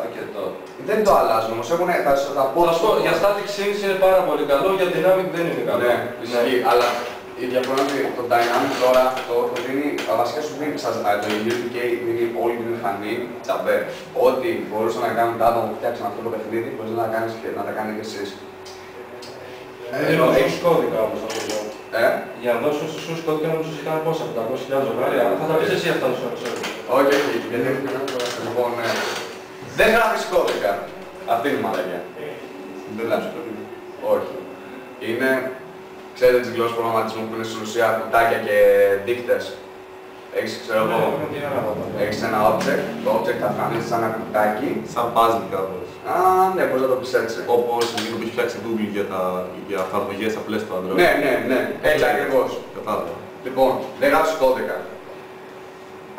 αρκετό. Δεν το αλλάζουν όμως, θα πω... Για static scenes είναι πάρα πολύ καλό, για dynamic δεν είναι καλό. Ναι, ισχύει, αλλά η διαφορά είναι ότι το Dynamic τώρα αυτό δίνει, βασικά σου δίνει, το UTK δίνει όλη την μηχανή, τσαμπέ. Ό,τι μπορούσαν να κάνουν τα άτομα που φτιάξαν αυτό το παιχνίδι, μπορείς να τα κάνετε και εσείς. Δεν έχεις κώδικα όμως αυτό το. Για να δώσουν στους κώδικα να τους είχαν πόσα, 500.000 δολάρια, θα τα πεις εσύ αυτά να σου ξέρω. Όχι, γιατί λοιπόν, δεν γράφεις κώδικα. Αυτή είναι η μαλακιά. Δεν γράφεις κώδικα. Όχι. Είναι, ξέρετε τις γλώσσες προγραμματισμού που είναι στην ουσία κουτάκια και δείκτες. Έχεις, ξέρω εγώ, έχεις ένα object, το object θα εμφανίζεται σαν ένα κουτάκι. Σαν puzzle κάπως. Ναι, πώς να το πεις έτσι. Όπως το που έχει φτιάξει Google για εφαρμογές απλές στο Android. Ναι, έτσι ακριβώς. Κατάλαβα. Λοιπόν, δεν γράφεις κώδικα.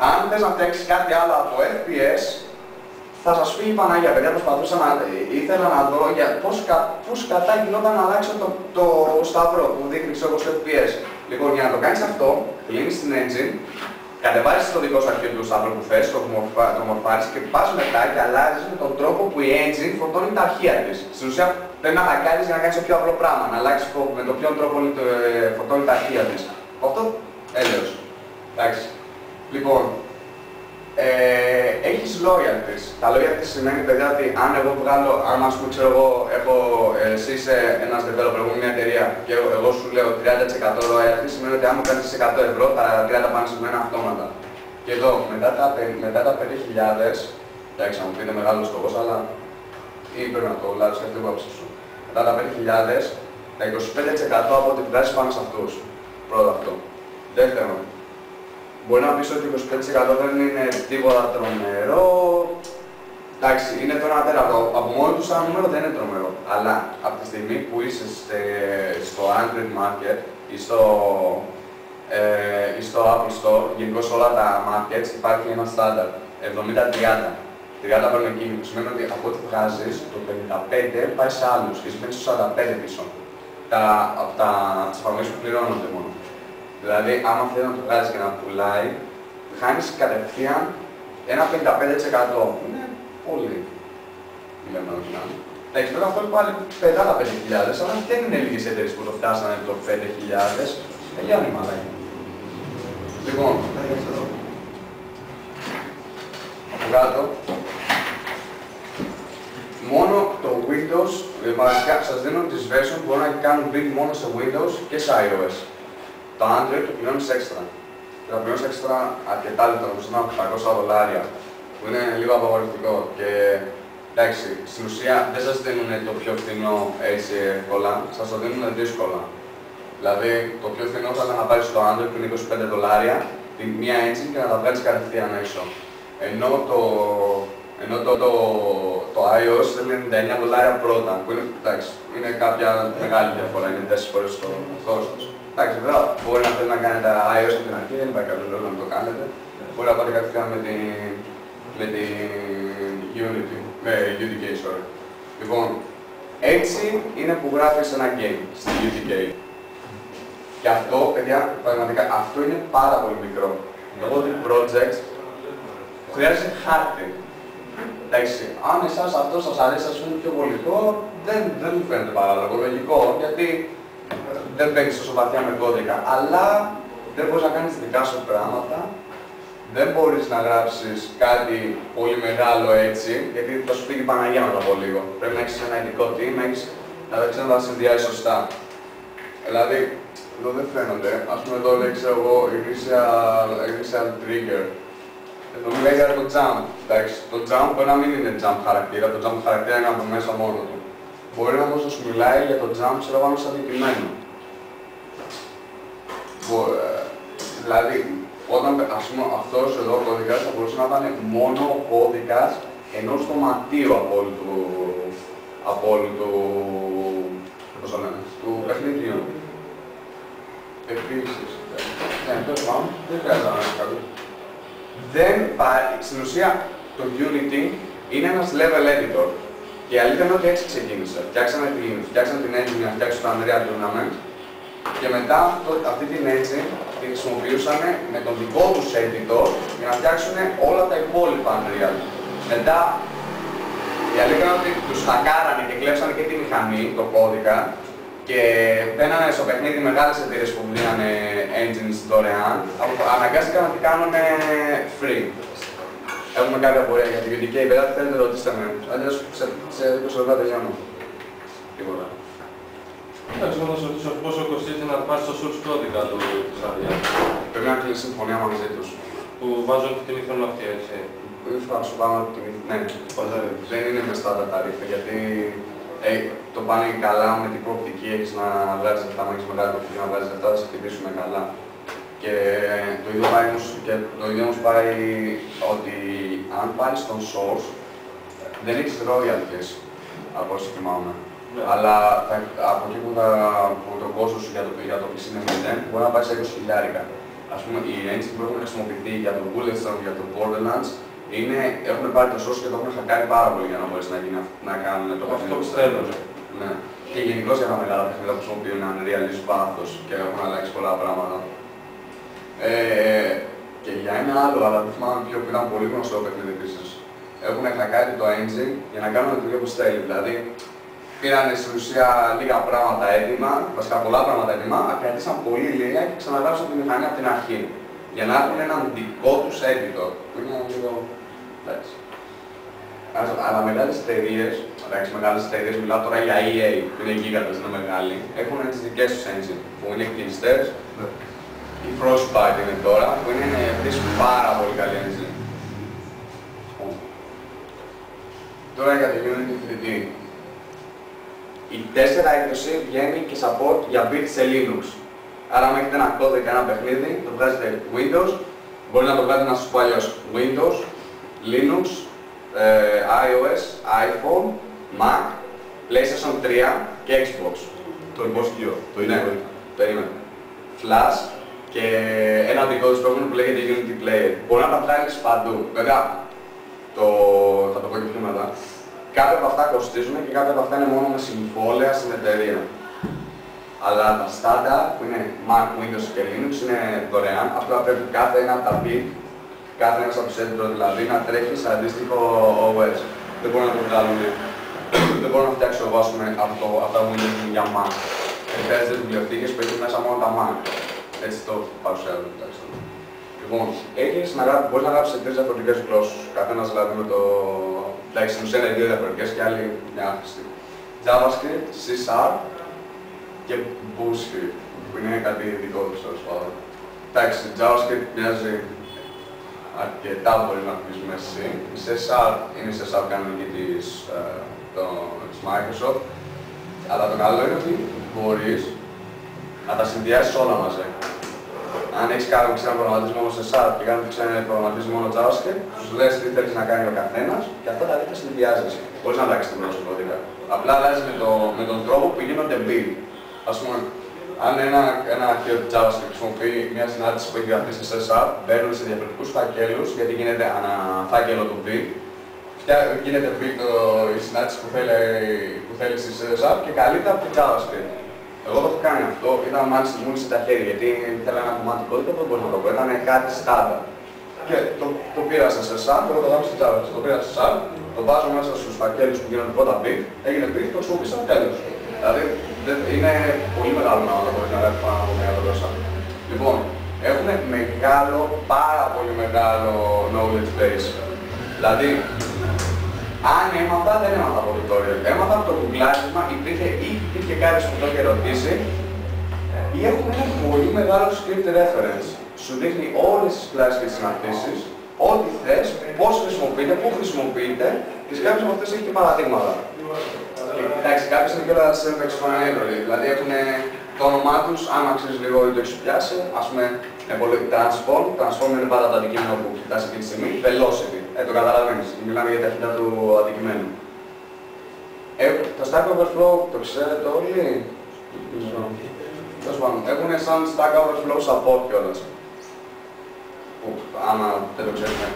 Αν θες να φτιάξεις κάτι άλλο από FPS, θα σας φύγει η Παναγία. Παιδιά, ήθελα να δω για πώς κατά γινόταν να αλλάξω το σταυρό που δείχνει όπως το FPS. Λοιπόν, για να το κάνεις αυτό, κλείνεις την engine, κατεβάζεις το δικό σου αρχείο του σταυρού που θες, το μορφάρεις και πας μετά και αλλάζεις με τον τρόπο που η engine φορτώνει τα αρχεία της. Στην ουσία πρέπει να χακάρεις για να κάνεις το πιο απλό πράγμα, να αλλάξεις με τον ποιον τρόπο φορτώνει τα αρχεία της. Αυτό έλεος. Εντάξει. Λοιπόν, έχεις loyalties. Τα loyalties σημαίνει, παιδιά, ότι αν εγώ βγάλω, αν ας πούμε, ξέρω εγώ, εσύ είσαι ένας developer, εγώ μια εταιρεία και εγώ σου λέω 30% loyalty, σημαίνει ότι αν μου κάνεις 100 ευρώ, τα 30 πάνε σε μένα αυτόματα. Και εδώ, μετά τα 5.000, εντάξει, να μου πείτε μεγάλο στόχος, αλλά ή πρέπει να το λάβεις και αυτή την άποψη σου. Μετά τα 5.000, τα 25% από ό,τι βγάζεις πάνε σε αυτούς. Πρώτο αυτό. Δεύτερον, μπορεί να πεις ότι 25% δεν είναι τίποτα τρομερό. Εντάξει, είναι τώρα ένα τέρατο. Από μόνο του σαν νούμερο δεν είναι τρομερό. Αλλά από τη στιγμή που είσαι στο Android Market ή στο Apple Store, γενικώς όλα τα markets υπάρχει ένα στάνταρ. 70-30. 30 παίρνουν εκείνοι, που σημαίνει ότι από ό,τι βγάζεις, το 55 πάει σε άλλους και σημαίνει στο 45 πίσω. Από τις εφαρμογές που πληρώνονται μόνο. Δηλαδή, άμα θέλει να το βγάλεις και να πουλάει, χάνεις κατευθείαν ένα 55%. Είναι πολύ. Λέμε όχι να είναι. Εντάξει, τώρα αυτό πάλι πετά τα 5.000, αλλά δεν είναι λίγες εταιρείες που το φτάσανε το 5.000. Για νήμα, λέει. Λοιπόν, από κάτω, μόνο το Windows, βασικά σας δίνω τις version που μπορούν να κάνουν build μόνο σε Windows και σε iOS. Το Android το πληρώνεις έξτρα. και θα πληρώνεις έξτρα αρκετά λεπτά, όπως είναι $800, που είναι λίγο απαγορευτικό. Και εντάξει, στην ουσία δεν σας δίνουν το πιο φθηνό έτσι εύκολα, σας το δίνουν δύσκολα. Δηλαδή, το πιο φθηνό θα ήταν να πάρεις το Android που είναι $25, τη μία engine και να τα βγάλεις κατευθείαν έξω. Ενώ το iOS θέλει $99 πρώτα, που είναι, εντάξει, είναι κάποια μεγάλη διαφορά, είναι 4 φορές το κόστος. Εντάξει, βέβαια, μπορεί να θέλει να κάνετε iOS από την αρχή, δεν υπάρχει κάποιο λόγο να το κάνετε. Μπορεί να πάτε κατευθείαν με την Unity, με UDK, sorry. Λοιπόν, έτσι είναι που γράφεις ένα game στη UDK. Και αυτό, παιδιά, πραγματικά, αυτό είναι πάρα πολύ μικρό. Εγώ ότι project χρειάζεται χάρτη. Εντάξει, αν εσάς αυτό σας αρέσει, ας πούμε, πιο βολικό, δεν μου φαίνεται παράλογο, λογικό, γιατί δεν παίξεις τόσο βαθιά με κώδικα, αλλά δεν μπορείς να κάνεις δικά σου πράγματα, δεν μπορείς να γράψεις κάτι πολύ μεγάλο έτσι, γιατί θα σου φύγει η Παναγία μετά από λίγο. Πρέπει να έχεις ένα ειδικό team, να τα συνδυάσεις σωστά. Δηλαδή, εδώ δεν φαίνονται, ας πούμε εδώ λέει, ξέρω εγώ, initial trigger. Εδώ μιλάει για το jump. Εντάξει, το jump μπορεί να μην είναι jump χαρακτήρα, το jump χαρακτήρα είναι από μέσα μόνο του. Μπορεί όμως να σου μιλάει για το jump σε πάνω σαν αντικειμένο. Δηλαδή, όταν ας πούμε αυτός εδώ ο κώδικας θα μπορούσε να ήταν μόνο ο κώδικας ενός δωματίου από όλου του παιχνιδιού. Επίσης, ναι, τέλος πάντων, δεν χρειάζεται να είναι κάτι. Στην ουσία, το Unity είναι ένας level editor. Και η αλήθεια είναι ότι έτσι ξεκίνησε. Φτιάξανε την engine για να φτιάξουν το Unreal Tournament και μετά αυτή την engine τη χρησιμοποιούσαν με τον δικό τους editor για να φτιάξουν όλα τα υπόλοιπα Unreal. Μετά, η αλήθεια είναι ότι τους χακάρανε και κλέψανε και τη μηχανή, το κώδικα, και μπαίνανε στο παιχνίδι μεγάλες εταιρείες που δίνανε engines δωρεάν, αναγκάστηκαν να την κάνουν free. Έχουμε κάποια απορία για την UDK, παιδιά, θέλετε ρωτήστε με, αλλιώς σε 20 λεπτά τελειώνω. Τίποτα. Εντάξει, να σας ρωτήσω πόσο κοστίζει να πάρεις το source κώδικα της άδειας. Πρέπει να κλείσει συμφωνία μαζί τους. Που βάζουν την τιμή θέλουν αυτή, έτσι. Θα σου πάνω την τιμή, ναι. Δεν είναι με στάντα ταρίφα, γιατί το πάνε καλά με την προοπτική έχεις να βγάζεις λεφτά, αν έχεις μεγάλη προοπτική να βγάζεις λεφτά, θα σε χτυπήσουμε καλά. Και το ίδιο όμως πάει ότι αν πάρεις τον source, δεν έχεις royalties, από όσο θυμάμαι. Yeah. Αλλά από εκεί που το κόστος σου για το PC είναι 0, μπορεί να πάει σε 20.000. Ας πούμε, οι engines που έχουν χρησιμοποιηθεί για το Bulletstorm, για το Borderlands, έχουν πάρει το source και το έχουν χακάρει πάρα πολύ για να μπορέσει να κάνουν το παιχνίδι. Αυτό πιστεύω. Ναι. Και γενικώς για τα μεγάλα παιχνίδια που χρησιμοποιούν Unreal εις βάθος και έχουν αλλάξει πολλά πράγματα. Και για ένα άλλο, αλλά δεν θυμάμαι ποιο που ήταν πολύ γνωστό παιχνίδι επίσης. Έχουν χακάρει το engine για να κάνουν το δουλειά που θέλει. Δηλαδή, πήραν στην ουσία λίγα πράγματα έτοιμα, βασικά πολλά πράγματα έτοιμα, κρατήσαν πολύ λίγα και ξαναγράψαν τη μηχανή από την αρχή. Για να έχουν έναν δικό τους editor. Που είναι λίγο. Εντάξει. Αλλά μεγάλες εταιρείες, μιλάω τώρα για EA, που είναι γίγαντες, είναι μεγάλοι, έχουν τις δικές τους engine, που είναι κλειστές. Η Frostbite είναι τώρα, που είναι επίσης πάρα πολύ καλή engine. Τώρα για το Unity 3D. Η 4.20 βγαίνει και support για bit σε Linux. Άρα, αν έχετε ένα κώδικα, ένα παιχνίδι, το βγάζετε Windows, μπορεί να το βγάλετε να σας πω αλλιώς Windows, Linux, iOS, iPhone, Mac, PlayStation 3 και Xbox. Το υπόσχειο, το ίδιο. Ναι, περίμενε. Flash και ένα δικό τους πρόγραμμα που λέγεται Unity Player. Μπορεί να τα βγάλεις παντού. Βέβαια, θα το πω και πιο μετά. Κάποια από αυτά κοστίζουν και κάποια από αυτά είναι μόνο με συμβόλαια στην εταιρεία. Αλλά τα standard που είναι Mac, Windows και Linux είναι δωρεάν. Απλά πρέπει κάθε ένα από τα bit, κάθε ένας από τους editor δηλαδή, να τρέχει σε αντίστοιχο OS. Δεν μπορούν να το βγάλουν. Δεν μπορώ να φτιάξω εγώ αυτά που είναι για Mac. Χρειάζεται βιβλιοθήκες που έχει μέσα μόνο τα Mac. Έτσι το παρουσιάζω τουλάχιστον. Λοιπόν, μπορείς να γράψεις σε 3 διαφορετικές γλώσσες. Καθένας δηλαδή με το. Εντάξει, στην ουσία είναι 2 διαφορετικές και άλλη μια άχρηστη. JavaScript, C# και Boolscript, που είναι κάτι δικό τους τέλος πάντων. Εντάξει, JavaScript μοιάζει αρκετά πολύ να πεις με C. Η C# είναι η C# κανονική της Microsoft. Αλλά το καλό είναι ότι μπορείς να τα συνδυάσεις όλα μαζί. Αν έχεις κάνει ξένα προγραμματισμό μόνο C# και κάνεις ξένα προγραμματισμό μόνο JavaScript, τους λες τι θέλεις να κάνει ο καθένας και αυτά τα δίκτυα συνδυάζεσαι. Μπορείς να αλλάξεις την πρόσωπα. Απλά αλλάζεις με τον τρόπο που γίνονται build. Ας πούμε, αν ένα αρχείο JavaScript χρησιμοποιεί μια συνάντηση που έχει γραφτεί σε C#, μπαίνουν σε διαφορετικούς φάκελους, γιατί γίνεται ανά φάκελο του build. Γίνεται build η συνάντηση που θέλει στη C# και καλείται από το JavaScript. Εγώ το έχω κάνει αυτό, ήταν μάλιστα μου στα χέρια, γιατί ήθελα ένα κομμάτι κώδικα που δεν μπορούσα να το πω, ήταν κάτι στάνταρ. Και το πήρα σε C#, τώρα το δάμε στο JavaScript. Το πήρα σε C#, το βάζω μέσα στους φακέλους που γίνονται πρώτα build, έγινε build, το χρησιμοποίησα τέλος. Δηλαδή είναι πολύ μεγάλο πράγμα να μπορείς να γράψεις πάνω από μια γλώσσα. Λοιπόν, έχουν μεγάλο, πάρα πολύ μεγάλο knowledge base. Δηλαδή, αν έμαθα, δεν έμαθα από tutorial. Έμαθα από το γκουγκλάρισμα, υπήρχε κάποιος που το είχε ρωτήσει ή έχουν ένα πολύ μεγάλο script reference. Σου δείχνει όλες τις κλάσεις και τις συναρτήσεις, ό,τι θες, πώς χρησιμοποιείται, πού χρησιμοποιείται και σε κάποιες από αυτές έχει και παραδείγματα. Εντάξει, κάποιες είναι και όλα self-explanatory, δηλαδή έχουν το όνομά τους, αν αξίζει λίγο ή το έχεις πιάσει, ας πούμε, transform είναι πάντα το αντικείμενο που κοιτάς αυτή τη στιγμή, velocity, το καταλαβαίνεις, μιλάμε για ταχύτητα του αντικειμένου. Το Stack Overflow το ξέρετε όλοι? Τέλος πάντων, έχουν σαν Stack Overflow support κιόλας. Που άμα δεν το ξέρετε,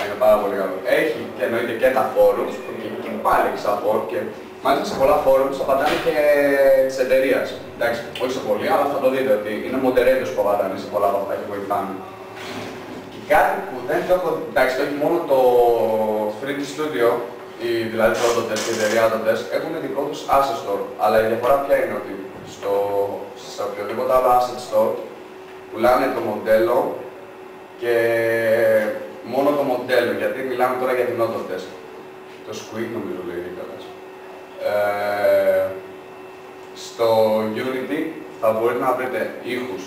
είναι πάρα πολύ καλό. Έχει και εννοείται και τα forums, που και πάλι έχει support και μάλιστα σε πολλά forums απαντάνε και της εταιρείας. Εντάξει, όχι σε πολλοί, αλλά θα το δείτε ότι είναι moderators που απαντάνε σε πολλά από αυτά και βοηθάνε. Και κάτι που δεν το έχω, εντάξει, το έχει μόνο το 3D Studio, δηλαδή το Autodesk και η εταιρεία Autodesk, έχουν δικό τους asset store. Αλλά η διαφορά ποια είναι ότι σε οποιοδήποτε άλλο asset store πουλάνε το μοντέλο και μόνο το μοντέλο, γιατί μιλάμε τώρα για την Autodesk. Το Squid νομίζω λέγεται κιόλας. Στο Unity θα μπορείτε να βρείτε ήχους.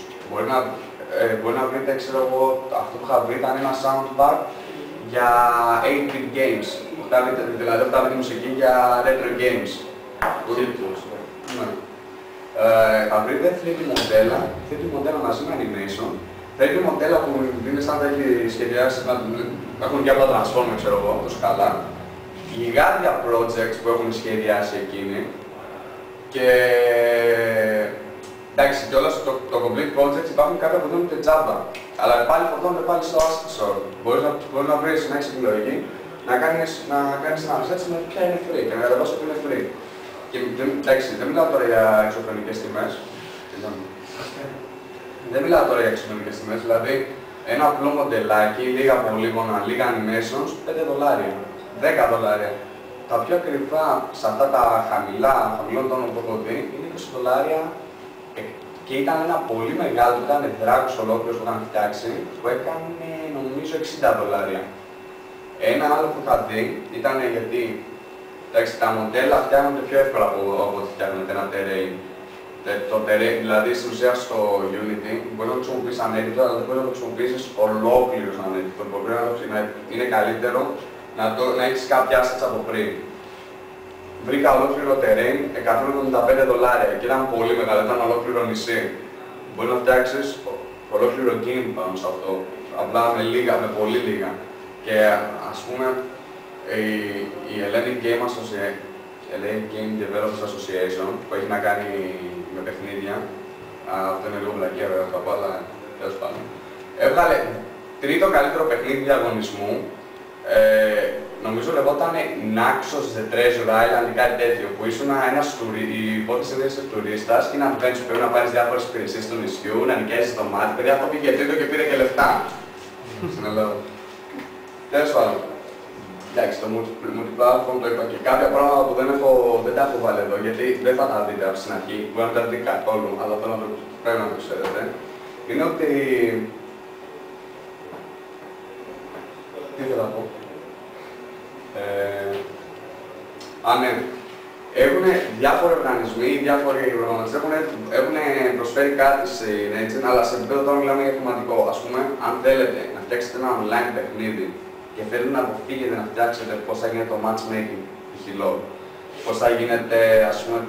Μπορεί να βρείτε, ξέρω εγώ, αυτό που είχα βρει ήταν ένα soundbar για 8-bit games. Δηλαδή θα βρείτε μουσική για retro games. Ναι. Θα βρείτε 3D μοντέλα μαζί με animation. 3D μοντέλα που είναι σαν να έχει σχεδιάσει, έχουν και από τα transform, ξέρω εγώ, τόσο καλά. Γιγάντια projects που έχουν σχεδιάσει εκείνοι και εντάξει, κιόλας το complete projects υπάρχουν κάποια που δίνονται τζάμπα, αλλά πάλι φορτώνονται πάλι στο asset store. Μπορείς να βρεις, να έχεις επιλογή, να κάνεις ένα research με ποια είναι free και να κατεβάσεις που είναι free. Και εντάξει, δεν μιλάω τώρα για εξωφρενικές τιμές. Δεν μιλάω τώρα για εξωφρενικές τιμές, δηλαδή ένα απλό μοντελάκι, λίγα πολύγωνα, λίγα animations, $5. $10. Τα πιο ακριβά σε αυτά τα χαμηλών τόνων που έχω δει είναι $20 και ήταν ένα πολύ μεγάλο, ήταν δράκος ολόκληρος που είχαν φτιάξει που έκανε νομίζω $60. Ένα άλλο που είχα δει ήταν γιατί εντάξει, τα μοντέλα φτιάχνονται πιο εύκολα από ό,τι φτιάχνονται ένα terrain. Το terrain, δηλαδή στην ουσία στο Unity μπορεί να το χρησιμοποιήσεις σαν editor, αλλά δεν μπορεί να το χρησιμοποιήσεις ολόκληρο σαν editor. Μπορεί να είναι καλύτερο να έχεις κάποια assets από πριν. Βρήκα ολόκληρο terrain, $175 και ήταν πολύ μεγάλο, ήταν ολόκληρο νησί. Μπορεί να φτιάξεις ολόκληρο game πάνω σε αυτό, απλά με πολύ λίγα. Και ας πούμε, η Hellenic Game Developers Association, που έχει να κάνει με παιχνίδια, αυτό είναι λίγο βλακία βέβαια θα πω, αλλά τέλος πάντων, έβγαλε τρίτο καλύτερο παιχνίδι διαγωνισμού. Νομίζω λεγόταν Naxos The Treasure Island ή κάτι τέτοιο, που ήσουν η υπόθεση είναι ένας τουρίστας και είναι adventure, πρέπει να πάρεις διάφορες υπηρεσίες του νησιού, να νοικιάζεις το μάτι, παιδιά αυτό πήγε τρίτο και πήρε και λεφτά. Στην Ελλάδα. Τέλος πάντων. Εντάξει, το multiplatform το είπα και κάποια πράγματα που δεν τα έχω βάλει εδώ, γιατί δεν θα τα δείτε από την αρχή, μπορεί να τα δείτε καθόλου, αλλά πρέπει να το ξέρετε. Είναι ότι τι θέλω να πω. Ναι. Έχουν διάφοροι οργανισμοί, διάφοροι οργανωτές έχουν προσφέρει κάτι στην Engine, αλλά σε επίπεδο τώρα μιλάμε για θεματικό. Ας πούμε, αν θέλετε να φτιάξετε ένα online παιχνίδι και θέλετε να αποφύγετε να φτιάξετε πώς θα γίνεται το matchmaking χυλό, πώς θα γίνεται, ας πούμε,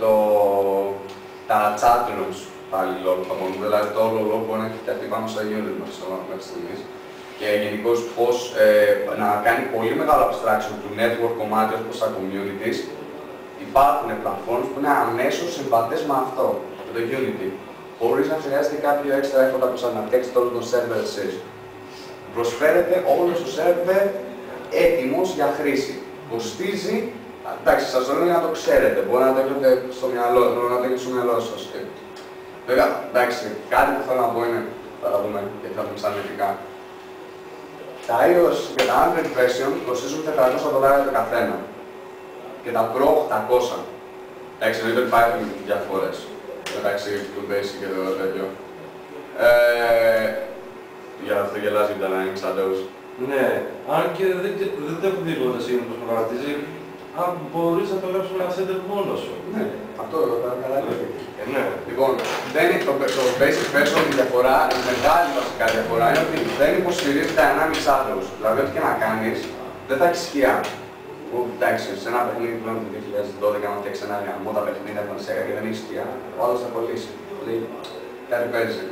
τα chat rooms πάλι λόγω από μόνο, δηλαδή το όλο λόγο μπορεί να έχει φτιαχτεί πάνω στα Unity μέχρι στιγμής. Και γενικώς πώς να κάνει πολύ μεγάλο abstraction του network κομμάτι όπως τα communities. Υπάρχουν πλατφόρμες που είναι αμέσως συμβατές με αυτό, με το Unity. Χωρίς να χρειάζεται κάποιο έξτρα effort από να φτιάξετε όλο τον server εσείς. Προσφέρετε όλο το server έτοιμος για χρήση. Κοστίζει, εντάξει, σας το λέω για να το ξέρετε, μπορεί να το έχετε στο μυαλό σας. Βέβαια, εντάξει, κάτι που θέλω να πω είναι, θα τα δούμε και θα δούμε σαν ειδικά. Τα iOS και τα Android version κοστίζουν $400 το καθένα. Και τα Pro 800. Εντάξει, εννοείται ότι υπάρχουν διαφορές μεταξύ του Basic και το τέτοιο. Για αυτό γελάζει η Dynamic Shadows. Ναι, αν και δεν το έχω δει ποτέ σίγουρα πως προγραμματίζει, αν μπορείς να το γράψεις με ένα center μόνο σου. Ναι, αυτό θα καλά λέει. Ναι. Λοιπόν, το Basic version η διαφορά, η μεγάλη βασικά διαφορά είναι ότι δεν υποστηρίζει τα Dynamic Shadows. Δηλαδή, ό,τι και να κάνεις, δεν θα έχει σκιά. Εντάξει, σε ένα παιχνίδι πλέον το 2012, αν φτιάξει ένα γραμμό τα παιχνίδια που σε και δεν έχει σκιά, ο άλλος θα κολλήσει. Δηλαδή, κάτι παίζει.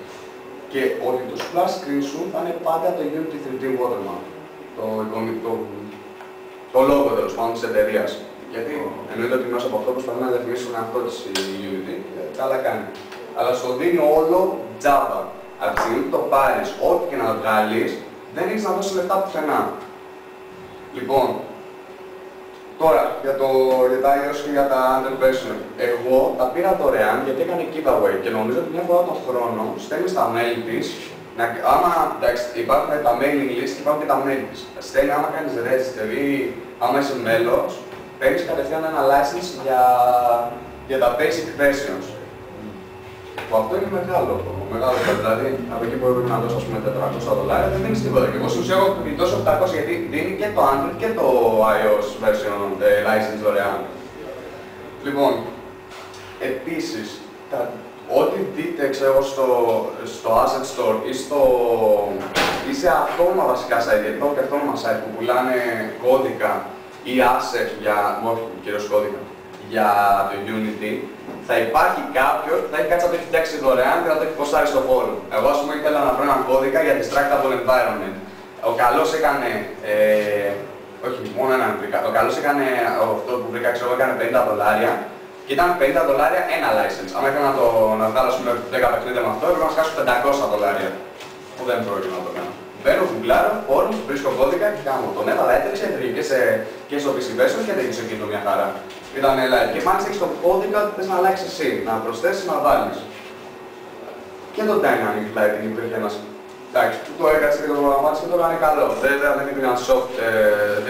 Και ότι το splash screen σου θα είναι πάντα το Unity 3D Watermark. Το logo τέλος πάντων της εταιρείας. Γιατί εννοείται ότι μέσα από αυτό προσπαθεί να διαφημίσουν αυτό της Unity, καλά κάνει. Αλλά στο δίνει όλο Java. Από τη στιγμή που το πάρεις, ό,τι και να το βγάλεις, δεν έχεις να δώσεις λεφτά πουθενά. Λοιπόν, τώρα για τα iOS και για τα Android version. Εγώ τα πήρα δωρεάν γιατί έκανε giveaway και νομίζω ότι μια φορά τον χρόνο στέλνει στα mail της. Άμα εντάξει, υπάρχουν τα mailing list και υπάρχουν και τα mail της. Στέλνει άμα κάνεις register ή άμα είσαι μέλος, παίρνεις κατευθείαν ένα license για τα basic versions. Που αυτό είναι μεγάλο, δηλαδή από εκεί που έπρεπε να δώσω ας πούμε $400, δεν δίνεις τίποτα. Και εγώ σου έχω δώσει 800 γιατί δίνει και το Android και το iOS version license δωρεάν. Λοιπόν, επίσης, ό,τι δείτε ξέρω, στο Asset Store ή σε αυτόνομα βασικά site, γιατί υπάρχουν και αυτόνομα site που πουλάνε κώδικα ή asset όχι κυρίως κώδικα, για το Unity, θα υπάρχει κάποιος που θα έχει κάτσει να το έχει φτιάξει δωρεάν και να το έχει ποστάρει στο φόρουμ. Εγώ ας πούμε ήθελα να βρω έναν κώδικα για Distractable Environment. Ο καλός έκανε, όχι μόνο έναν βρήκα, ο καλός έκανε αυτό που βρήκα, ξέρω, έκανε $50 και ήταν $50 ένα license. Αν ήθελα να βγάλω 10 παιχνίδια με αυτό, έπρεπε να σκάσω $500 που δεν πρόκειται να το κάνω. Μπαίνω, γουγκλάρω, φόρουμ, βρίσκω κώδικα και κάνω τον έβαλα, έτρεξε, έτρεχε και στο PC version και έτρεχε εκείνο μια χαρά. Ήταν live. Και μάλιστα έχεις τον κώδικα ότι θες να αλλάξεις εσύ, να προσθέσεις, να βάλεις. Και το Dynamic Lighting υπήρχε ένας. Εντάξει, το έκατσε και το προγραμμάτισε και το έκανε καλό. Βέβαια δεν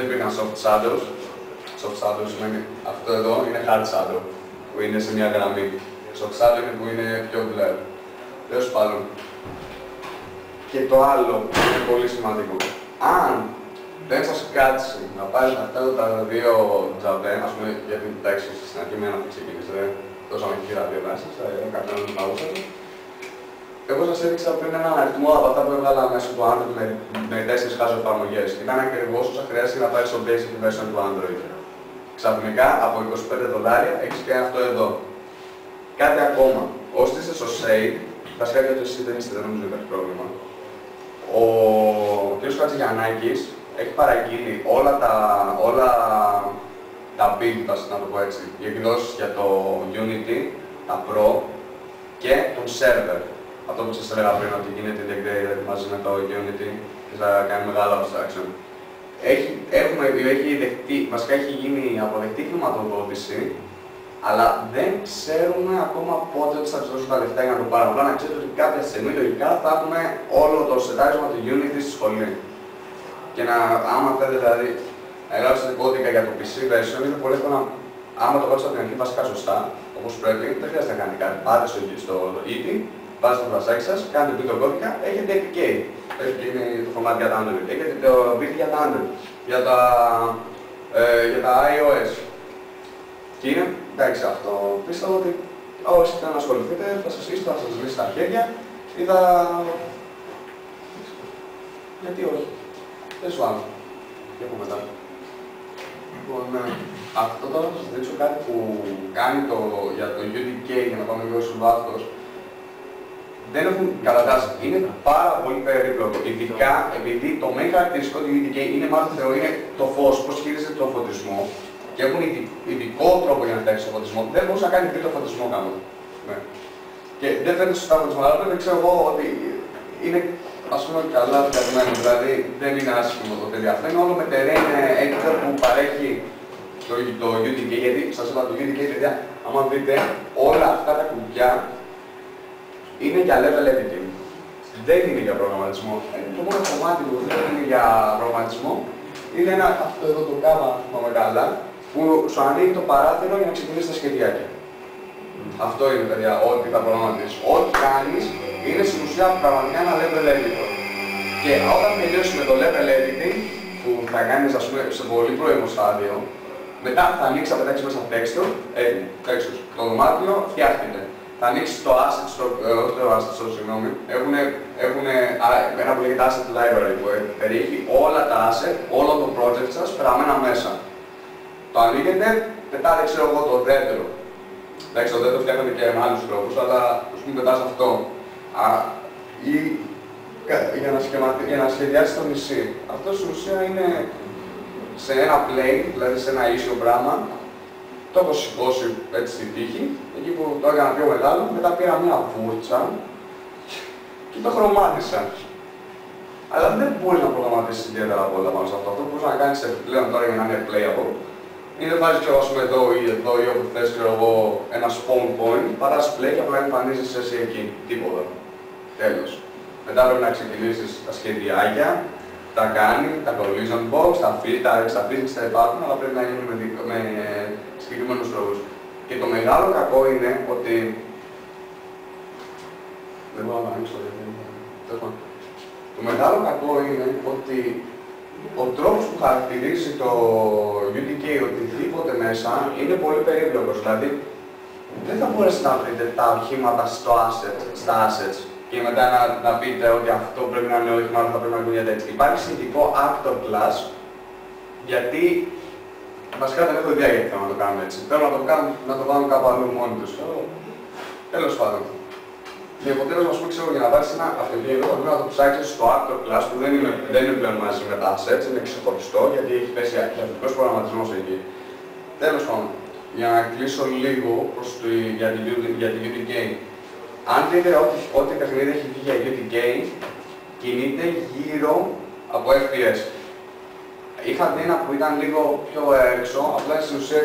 υπήρχαν soft shadows. Soft shadows σημαίνει αυτό εδώ είναι hard shadow, που είναι σε μια γραμμή. Soft shadow είναι που είναι πιο blur. Τέλος πάντων. Και το άλλο που είναι πολύ σημαντικό. Αν δεν σας κάτσει να πάρετε αυτά τα δύο τζαβέ, ας πούμε, γιατί εντάξει, στην αρχή με ένα που ξεκίνησε, τόσο με χειρά διαβάσεις, κάποιον να παγούσατε. Εγώ σας έδειξα πριν έναν αριθμό από αυτά που έβγαλα μέσα του Android με 4 χάζο εφαρμογές. Ήταν ακριβώς όσα χρειάζεται να πάρεις στο basic version του Android. Ξαφνικά από $25 έχεις και αυτό εδώ. Κάτι ακόμα. Όσοι είστε στο Save, βασικά γιατί εσείς δεν είστε, δεν νομίζω ότι υπάρχει πρόβλημα. Ο κ. Χατζηγιαννάκης έχει παραγγείλει όλα τα build, να το πω έτσι, οι εκδόσεις για το Unity, τα Pro και τον server. Αυτό που σας έλεγα πριν ότι γίνεται integrated μαζί με το Unity και θα κάνει μεγάλο abstraction. Βασικά έχει γίνει αποδεκτή χρηματοδότηση, αλλά δεν ξέρουμε ακόμα πότε θα τους δώσουν τα λεφτά για να το πάρουν. Απλά να ξέρετε ότι κάποια στιγμή λογικά θα έχουμε όλο το σετάρισμα του Unity στη σχολή. Και άμα θέλετε δηλαδή να γράψετε κώδικα για το PC version, είναι πολύ εύκολο άμα το γράψετε από την αρχή βασικά σωστά, όπως πρέπει, δεν χρειάζεται να κάνει κάτι. Πάτε στο ET, βάζετε το φλασάκι σας, κάνετε πει το κώδικα, έχετε APK. Είναι το format για τα Android. Έχετε το bit για τα Android, για τα iOS. Και είναι εντάξει, αυτό πίστευα ότι όσοι θέλουν να ασχοληθείτε θα σας λύσει τα χέρια ή θα... Γιατί όχι. Δεν σου άλλο. Και από μετά. Λοιπόν, αυτό τώρα θα σας δείξω κάτι που κάνει για το UDK, για να πάμε λίγο στο βάθος. Δεν έχουν κατατάσει. Είναι πάρα πολύ περίπλοκο. Ειδικά επειδή το main χαρακτηριστικό του UDK είναι, μάλλον θεωρώ, είναι το φως, πώς χειρίζεται το φωτισμό. Και έχουν ειδικό τρόπο για να φτιάξει το φωτισμό. Δεν μπορούσε να κάνει τρίτο φωτισμό κάπου. Ναι. Και δεν φαίνεται σωστά φωτισμό, αλλά πρέπει να ξέρω εγώ ότι είναι ας πούμε καλά φτιαγμένο. Δηλαδή δεν είναι άσχημο το παιδί. Αυτό είναι όλο με terrain editor που παρέχει το UDK. Γιατί σας είπα το UDK, παιδιά, άμα δείτε όλα αυτά τα κουμπιά είναι για level editing. Δεν είναι για προγραμματισμό. Το μόνο κομμάτι που δεν είναι για προγραμματισμό είναι αυτό εδώ το κάβα μεγάλα που σου ανοίγει το παράθυρο για να ξεκινήσει τα σχεδιάκια. Αυτό είναι, παιδιά, ό,τι θα προγραμματίσεις. Ό,τι κάνεις είναι στην ουσία πραγματικά ένα level editor. Και όταν τελειώσεις με το level editing, που θα κάνεις ας πούμε σε πολύ πρώιμο στάδιο, μετά θα ανοίξεις, θα πετάξεις μέσα textures. Το δωμάτιο φτιάχτηκε. Θα ανοίξεις το asset store, συγγνώμη. Έχουν ένα που λέγεται asset library που περιέχει όλα τα asset, όλο το project σας περαμένα μέσα. Το ανοίγετε, πετάτε ξέρω εγώ το δέντρο. Εντάξει, το δέντρο φτιάχνετε και με άλλους τρόπους, αλλά ας πούμε πετάς αυτό. Ή για να σχεδιάσεις το νησί. Αυτό στην ουσία είναι σε ένα plane, δηλαδή σε ένα ίσιο πράγμα. Το έχω σηκώσει έτσι στην τύχη, εκεί που το έκανα πιο μεγάλο, μετά πήρα μια βούρτσα και το χρωμάτισα. Αλλά δεν μπορείς να προγραμματίσεις ιδιαίτερα πολλά πάνω σε αυτό. Αυτό που μπορείς να κάνεις επιπλέον τώρα για να είναι playable είναι βάζεις ξέρω ας πούμε εδώ ή όπου θες ξέρω εγώ ένα spawn point, πατάς play και απλά εμφανίζεις εσύ εκεί. Τίποτα. Τέλος. Μετά πρέπει να ξεκινήσεις τα σχεδιάκια, τα κάνει, τα collision box, τα physics τα υπάρχουν, αλλά πρέπει να γίνουν με συγκεκριμένους τρόπους. Και το μεγάλο κακό είναι ότι... Δεν μπορώ να ανοίξω το Το μεγάλο κακό είναι ότι ο τρόπος που χαρακτηρίζει το UDK οτιδήποτε μέσα είναι πολύ περίπλοκος. Δηλαδή, δεν θα μπορέσετε να βρείτε τα οχήματα στα assets και μετά να πείτε ότι αυτό πρέπει να είναι όχημα, θα πρέπει να είναι τέτοιο. Υπάρχει σχετικό actor class, γιατί βασικά δεν έχω ιδέα γιατί θέλω να το κάνουμε έτσι. Θέλω να το βάλω κάπου αλλού μόνοι τους. Τέλος πάντων. Και αποτέλεσμα, ας πούμε, ξέρω για να βάλεις ένα αυτοκίνητο, πρέπει να το ψάξεις στο actor class που δεν είναι πλέον μαζί με τα assets, είναι ξεχωριστό γιατί έχει πέσει αρχικός προγραμματισμός εκεί. Τέλος πάντων, για να κλείσω λίγο για τη UDK. Αν δείτε ό,τι παιχνίδι έχει βγει για UDK, κινείται γύρω από FPS. Είχα δει ένα που ήταν λίγο πιο έξω, απλά στην ουσία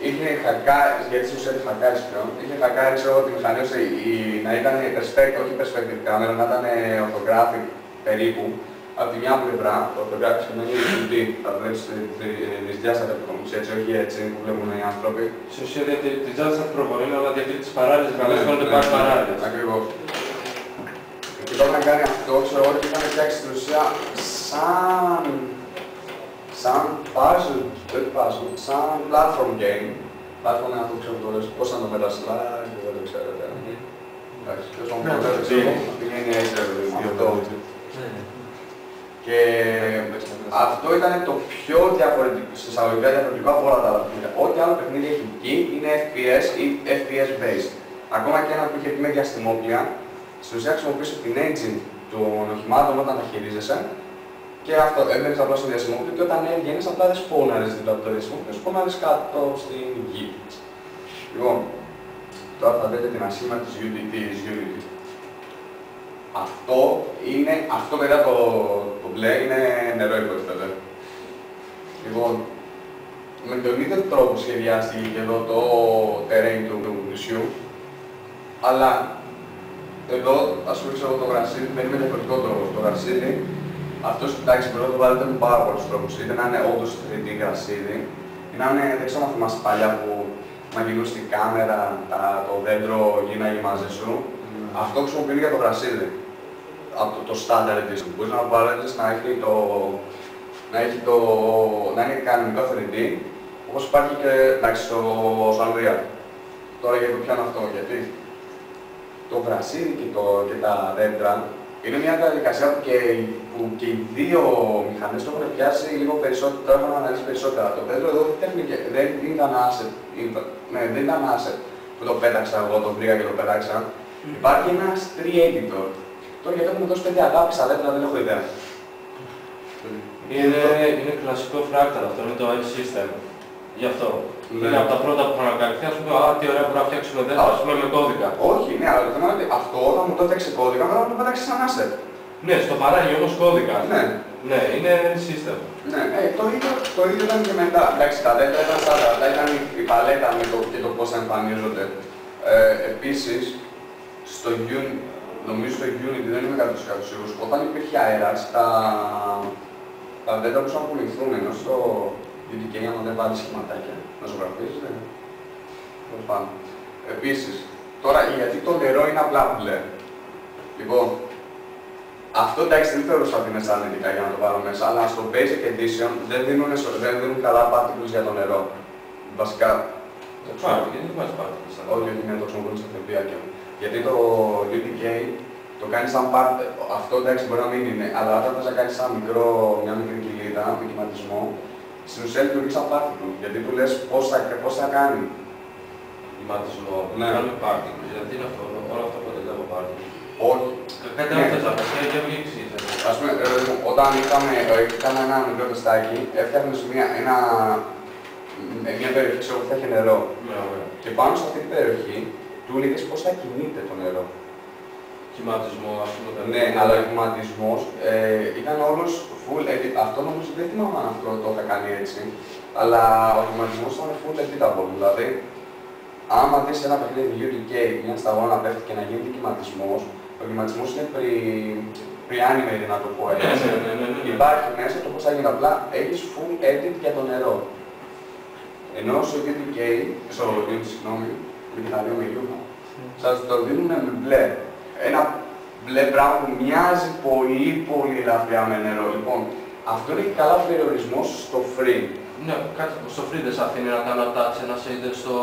είχε χακάρει, γιατί στην ουσία είχε χακάρει πλέον, είχε χακάρει ξέρω τη μηχανή ώστε να ήταν όχι perspective camera, να ήταν orthographic περίπου. Από τη μια πλευρά, το orthographic σημαίνει ότι θα βλέπεις τις διάστατες έτσι, όχι έτσι που βλέπουν οι άνθρωποι. Στην ουσία τις διάστατες προβολή, αλλά γιατί τις παράλληλες γραμμές φαίνονται πάρα παράλληλες. Ακριβώς. Και τώρα να κάνει αυτό, ξέρω εγώ, και είχαν φτιάξει στην ουσία σαν puzzle, σαν platform game. Platform είναι αυτό που ξέρω τώρα, πώς να το μετασλάει, δεν το ξέρετε. Εντάξει, ποιος όμως δεν το ξέρω, πηγαίνει έτσι, αυτό. Και αυτό ήταν το πιο διαφορετικό από όλα τα άλλα παιχνίδια. Ό,τι άλλο παιχνίδι έχει βγει είναι FPS ή FPS based. Ακόμα και ένα που είχε πει με διαστημόπλια, στην ουσία χρησιμοποιούσε την engine των οχημάτων όταν τα χειρίζεσαι. Και αυτό, έμπαινες απλά στο διαστημόπλιο και όταν έβγαινες απλά δεν σπώναρες δίπλα από το διαστημόπλιο, σπώναρες κάτω στην γη. Λοιπόν, τώρα θα δείτε την ασήμα της Unity. Αυτό μετά το μπλε είναι νερό υποτίθεται. Λοιπόν, με τον ίδιο τρόπο σχεδιάστηκε και εδώ το terrain του νησιού, αλλά εδώ, ας πούμε, ξέρω το γρασίδι, δεν είναι διαφορετικό το γρασίδι. Αυτό εντάξει, μπορεί να το βάλετε με πάρα πολλούς τρόπους. Είτε να είναι όντως 3D γρασίδι, ή να είναι, δεν ξέρω αν θυμάσαι παλιά που να γυρνούσε την κάμερα, το δέντρο γίναγε μαζί σου. Αυτό χρησιμοποιείται για το γρασίδι. Από το standard edition. Μπορείς να βάλεις να είναι κανονικό 3D, Όπως υπάρχει και εντάξει, στο Unreal. Τώρα γιατί το πιάνω αυτό, γιατί το βρασίδι και τα δέντρα είναι μια διαδικασία που και οι δύο μηχανές το έχουν πιάσει λίγο περισσότερο, το έχουν αναλύσει περισσότερα. Το δέντρο εδώ δεν ήταν asset, δεν ήταν asset που το πέταξα εγώ, το βρήκα και το πέταξα. Υπάρχει ένας tree editor. Τώρα γιατί έχουμε δώσει 5 αγάπη στα δέντρα, δεν έχω ιδέα. Είναι κλασικό φράκταλ αυτό, είναι το L-System. Γι' αυτό. Ναι. Είναι από τα πρώτα που θα ανακαλυφθεί, ας πούμε, τι ωραία που να φτιάξουμε δέντρα, ας πούμε, με κώδικα. Όχι, ναι, αλλά το θέμα είναι ότι αυτό όταν μου το έφτιαξε κώδικα, μετά μου το πέταξε σαν asset. Ναι, στο παράγει όμως κώδικα. Ναι. Ναι, είναι system. Ναι, το ίδιο ήταν και μετά. Εντάξει, τα δέντρα ήταν στάνταρ, ήταν η παλέτα και το πώς εμφανίζονται. Επίσης, νομίζω στο Unity δεν είμαι 100% σίγουρος, όταν υπήρχε αέρας, τα δέντρα μπορούσαν να πουληθούν, ενώ στο UDK, άμα δεν βάλει σχηματάκια, να ζωγραφίζεις, δεν. Τέλος πάντων. Επίσης, τώρα γιατί το νερό είναι απλά μπλε. Λοιπόν, αυτό εντάξει δεν θεωρώ ότι είναι σαν αρνητικά για να το βάλω μέσα, αλλά στο Basic Edition δεν δίνουν καλά particles για το νερό. Βασικά. Γιατί δεν βάζει particles. Όχι, ότι είναι το χρησιμοποιούν στα φεμπιάκια. Γιατί το UDK το κάνει σαν part, αυτό εντάξει μπορεί να μην είναι, αλλά όταν θες να κάνεις μια μικρή κοιλίδα με κυματισμό, στην ουσία λειτουργεί σαν particle. Γιατί του λες πώς θα κάνει. Κυματισμό, Ναι. κάνουμε particles, γιατί είναι αυτό, όλο αυτό αποτελείται από particles. Όχι. Κάτι άλλο θες να πεις, για μην εξήγησες. Ας πούμε, όταν είχαμε ένα μικρό τεστάκι, έφτιαχνες μια περιοχή που θα έχει νερό. Ναι, ωραία. Και πάνω σε αυτή την περιοχή, του έλεγες πώς θα κινείται το νερό. Κυματισμό, ας πούμε. Ναι, αλλά ο κυματισμός ήταν όλος full edit. Αυτό νομίζω δεν θυμάμαι αν αυτό το είχα κάνει έτσι. Αλλά ο κυματισμός ήταν full editable. Δηλαδή, άμα δεις ένα παιχνίδι UDK, μια σταγόνα να πέφτει και να γίνεται κυματισμός, ο κυματισμός είναι pre-animated, να το πω έτσι. Ναι. Υπάρχει μέσα το πώς θα γίνει, απλά έχεις full edit για το νερό. Ενώ στο UDK, στο Unity, συγγνώμη, με την αδείο με γιούχα, σας το δίνουν με μπλε. Ένα μπλε πράγμα που μοιάζει πολύ ελαφριά με νερό. Λοιπόν, αυτό είναι και καλά περιορισμός στο free. Ναι, κάτι στο free δεν σε αφήνει να κάνω attach ένα shader στο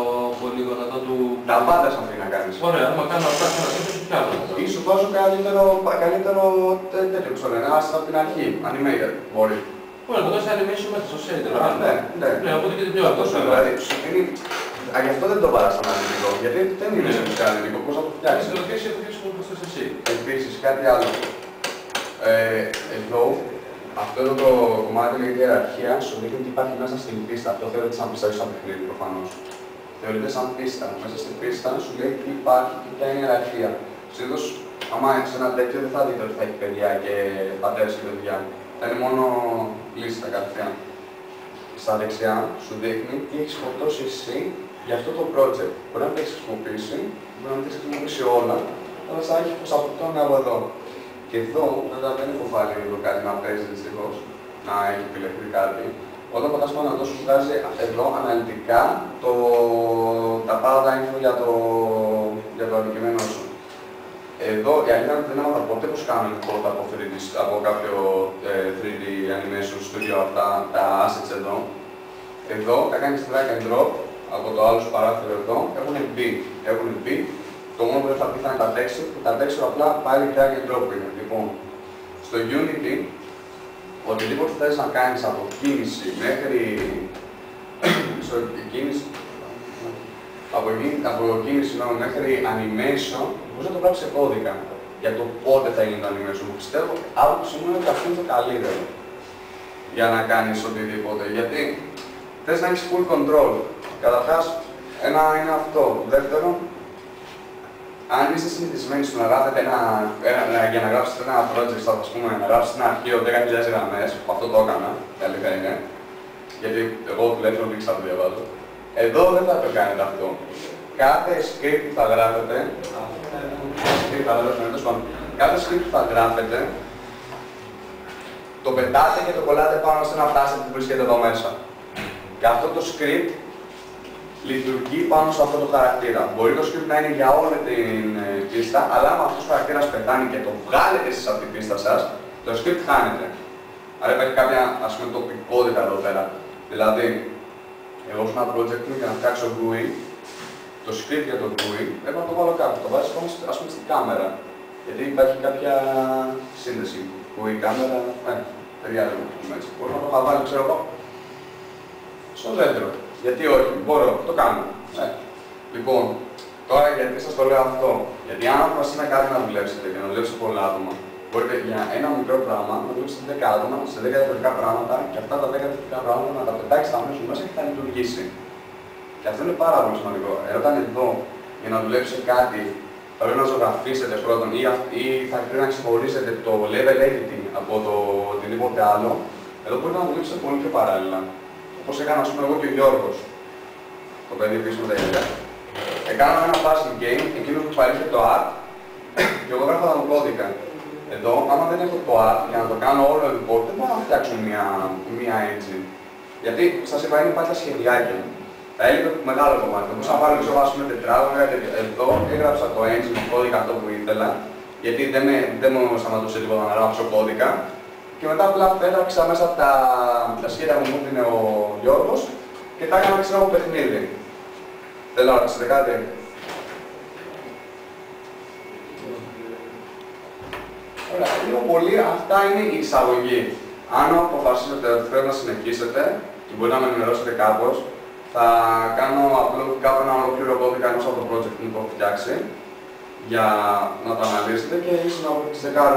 πολύγωνο εδώ του... Τα πάντα σε αφήνει να κάνεις. Ωραία, άμα κάνω attach ένα shader, σου πιάνω. Ή σου βάζω καλύτερο τέτοιο, ξέρω, ένα από την αρχή, animated, μπορεί. Ωραία, το δώσει animation μέσα στο shader. Ναι, οπότε και την πιο αυτό. Δηλαδή, γι' αυτό δεν το βάλα σαν αρνητικό, γιατί δεν είναι σε αρνητικό, πώς θα το φτιάξεις. Το φτιάξεις το φτιάξεις όπως θες εσύ. Επίσης, κάτι άλλο. Εδώ, αυτό εδώ το κομμάτι με την ιεραρχία σου δείχνει ότι υπάρχει μέσα στην πίστα. Αυτό θεωρείται σαν πίστα, όχι σαν παιχνίδι προφανώς. Θεωρείται σαν πίστα. Μέσα στην πίστα σου λέει τι υπάρχει και ποια είναι η ιεραρχία. Συνήθως, άμα έχεις ένα τέτοιο, δεν θα δείτε ότι θα έχει παιδιά και πατέρες και παιδιά. Θα είναι μόνο λύση τα κατευθείαν. Στα δεξιά σου δείχνει τι έχεις φορτώσει εσύ για αυτό το project. Μπορεί να το έχεις χρησιμοποιήσει, μπορεί να το έχεις χρησιμοποιήσει όλα, αλλά θα έχει πως αποκτώνει από εδώ. Και εδώ, βέβαια δεν έχω βάλει εδώ κάτι να παίζει δυστυχώς, να έχει επιλεχθεί κάτι. Όταν πατάς πάνω να το σου βγάζει εδώ αναλυτικά τα πάντα info για το αντικείμενό σου. Εδώ η αλήθεια είναι ότι δεν έμαθα ποτέ πως κάνουν κώτα από κάποιο 3D animation studio αυτά, τα assets εδώ. Εδώ τα κάνεις drag and drop από το άλλο σου παράθυρο εδώ, έχουν μπει. Το μόνο που δεν θα πει θα είναι τα texture, που τα texture απλά πάλι drag and drop είναι. Λοιπόν, στο Unity, οτιδήποτε θες να κάνεις από κίνηση μέχρι... από κίνηση μέχρι animation, μπορείς να το γράψεις σε κώδικα για το πότε θα γίνει το animation. Πιστεύω, άποψη μου είναι ότι αυτό είναι το καλύτερο για να κάνεις οτιδήποτε. Γιατί θες να έχεις full control. Καταρχάς, ένα είναι αυτό. Δεύτερον, αν είστε συνηθισμένοι στο να γράφετε για να γράψετε ένα project, ας πούμε, να γράψετε ένα αρχείο 10.000 γραμμές, που αυτό το έκανα, η αλήθεια είναι, γιατί εγώ τουλάχιστον δεν ξέρω να το διαβάζω. Εδώ δεν θα το κάνετε αυτό. Κάθε script που θα γράφετε, που θα γράφετε, το πετάτε και το κολλάτε πάνω σε ένα asset που βρίσκεται εδώ μέσα. Και αυτό το script λειτουργεί πάνω σε αυτό το χαρακτήρα. Μπορεί το script να είναι για όλη την πίστα, αλλά αν αυτός ο χαρακτήρας πεθάνει και το βγάλετε εσείς από την πίστα σας, το script χάνεται. Άρα υπάρχει κάποια, ας πούμε, τοπικότητα εδώ πέρα. Δηλαδή, Εγώ σε ένα project μου για να φτιάξω GUI, το script για το GUI, πρέπει να το βάλω κάπου. Το βάζεις πάνω, ας πούμε, στην κάμερα. Γιατί υπάρχει κάποια σύνδεση. GUI, κάμερα, ταιριάζει έτσι. Μπορώ να το είχα βάλει, ξέρω εγώ, στο δέντρο. Γιατί όχι, μπορώ, το κάνω. Λοιπόν, τώρα γιατί σας το λέω αυτό. Γιατί αν αποφασίσετε κάτι να δουλέψετε και να δουλέψετε πολλά άτομα, μπορείτε για ένα μικρό πράγμα να δουλέψετε 10 άτομα σε 10 διαφορετικά πράγματα και αυτά τα 10 διαφορετικά πράγματα να τα πετάξετε αμέσως μέσα και θα λειτουργήσει. Και αυτό είναι πάρα πολύ σημαντικό. Όταν εδώ για να δουλέψετε κάτι πρέπει να ζωγραφίσετε πρώτον ή θα πρέπει να ξεχωρίσετε το level editing από το οτιδήποτε άλλο, εδώ μπορείτε να δουλέψετε πολύ πιο παράλληλα. Όπως έκανα, ας πούμε, εγώ και ο Γιώργος, το παιδί πίσω με τα ίδια. Έκαναμε ένα puzzle game, εκείνο που παρήχε το art και εγώ έγραφα τον κώδικα. Εδώ, άμα δεν έχω το art για να το κάνω όλο import, δεν μπορώ να φτιάξω μία engine. Γιατί σας είπα, είναι πάλι τα σχεδιάκια. Θα έλειπε μεγάλο κομμάτι. Μπορούσα να πάρω πούμε τετράγωνα, εδώ έγραψα το engine, το κώδικα αυτό που ήθελα, γιατί δεν μου σταματούσε τίποτα να γράψω κώδικα. Και μετά απλά πέταξα μέσα τα σχέδια που μου έδινε ο Γιώργος και τα έκανα ξέρω από παιχνίδι. Θέλω να ρωτήσετε κάτι. Ωραία, λίγο πολύ αυτά είναι η εισαγωγή. Αν αποφασίσετε ότι πρέπει να συνεχίσετε και μπορεί να με ενημερώσετε κάπως, θα κάνω upload κάπου ένα ολόκληρο κώδικα ενός από το project που έχω φτιάξει για να το αναλύσετε και ίσως να ξεκάρω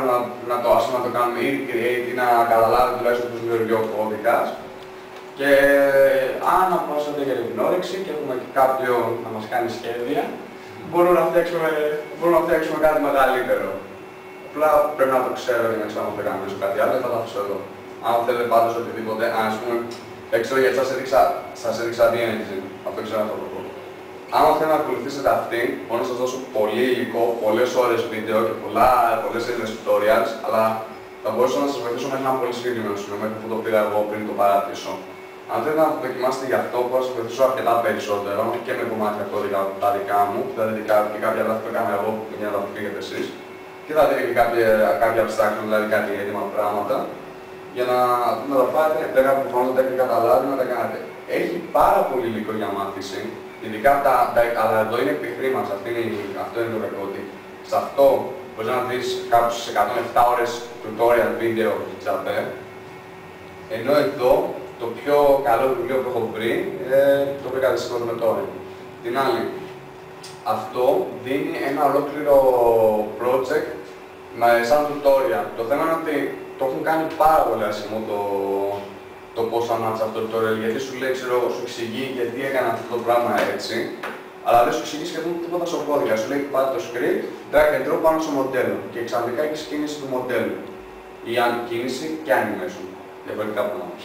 να το κάνουμε ή create ή να καταλάβετε τουλάχιστον πώς λειτουργεί ο κώδικας. Και αν αποφασίσετε για την όρεξη και έχουμε και κάποιον να μας κάνει σχέδια, μπορούμε να φτιάξουμε κάτι μεγαλύτερο. Απλά πρέπει να το ξέρω για να ξέρω αν θα κάνουμε κάτι άλλο, θα το αφήσω εδώ. Αν θέλετε πάντως οτιδήποτε, ας πούμε, δεν ξέρω γιατί σας έδειξα DNG, αυτό ξέρω να το πω. Αν θέλετε να ακολουθήσετε αυτή, μπορώ να σας δώσω πολύ υλικό, πολλές ώρες βίντεο και πολλές σελίδες tutorials, αλλά θα μπορούσα να σας βοηθήσω με ένα πολύ συγκεκριμένο σημείο, μέχρι που το πήρα εγώ πριν το παρατήσω. Αν θέλετε να το δοκιμάσετε γι' αυτό, μπορώ να σας βοηθήσω αρκετά περισσότερο και με κομμάτια κώδικα τα δικά μου, θα δείτε και κάποια λάθη που έκανα εγώ που για να τα φύγετε εσείς, και θα δείτε και κάποια abstraction, δηλαδή κάτι έτοιμα πράγματα, για να τα πάρετε, βέβαια προφανώς δεν τα έχετε καταλάβει, να τα κάνετε. Έχει πάρα πολύ υλικό για μάθηση, ειδικά αλλά εδώ είναι επιχρή μας, αυτό είναι το κακό, ότι σε αυτό μπορείς να δεις κάπου στις 107 ώρες tutorial βίντεο τζαμπέ, ενώ εδώ το πιο καλό βιβλίο που έχω βρει, το βρήκα δυστυχώς με τώρα. Την άλλη, αυτό δίνει ένα ολόκληρο project σαν tutorial. Το θέμα είναι ότι το έχουν κάνει πάρα πολύ άσχημο το πώς ανάψει αυτό το tutorial, γιατί σου λέει, ξέρω, σου εξηγεί γιατί έκανε αυτό το πράγμα έτσι, αλλά δεν σου εξηγεί σχεδόν τίποτα στο κώδικα. Σου λέει πάρε το script, drag and drop πάνω στο μοντέλο και ξαφνικά έχεις κίνηση του μοντέλου. Ή αν κίνηση και animation. Διαφορετικά πράγματα.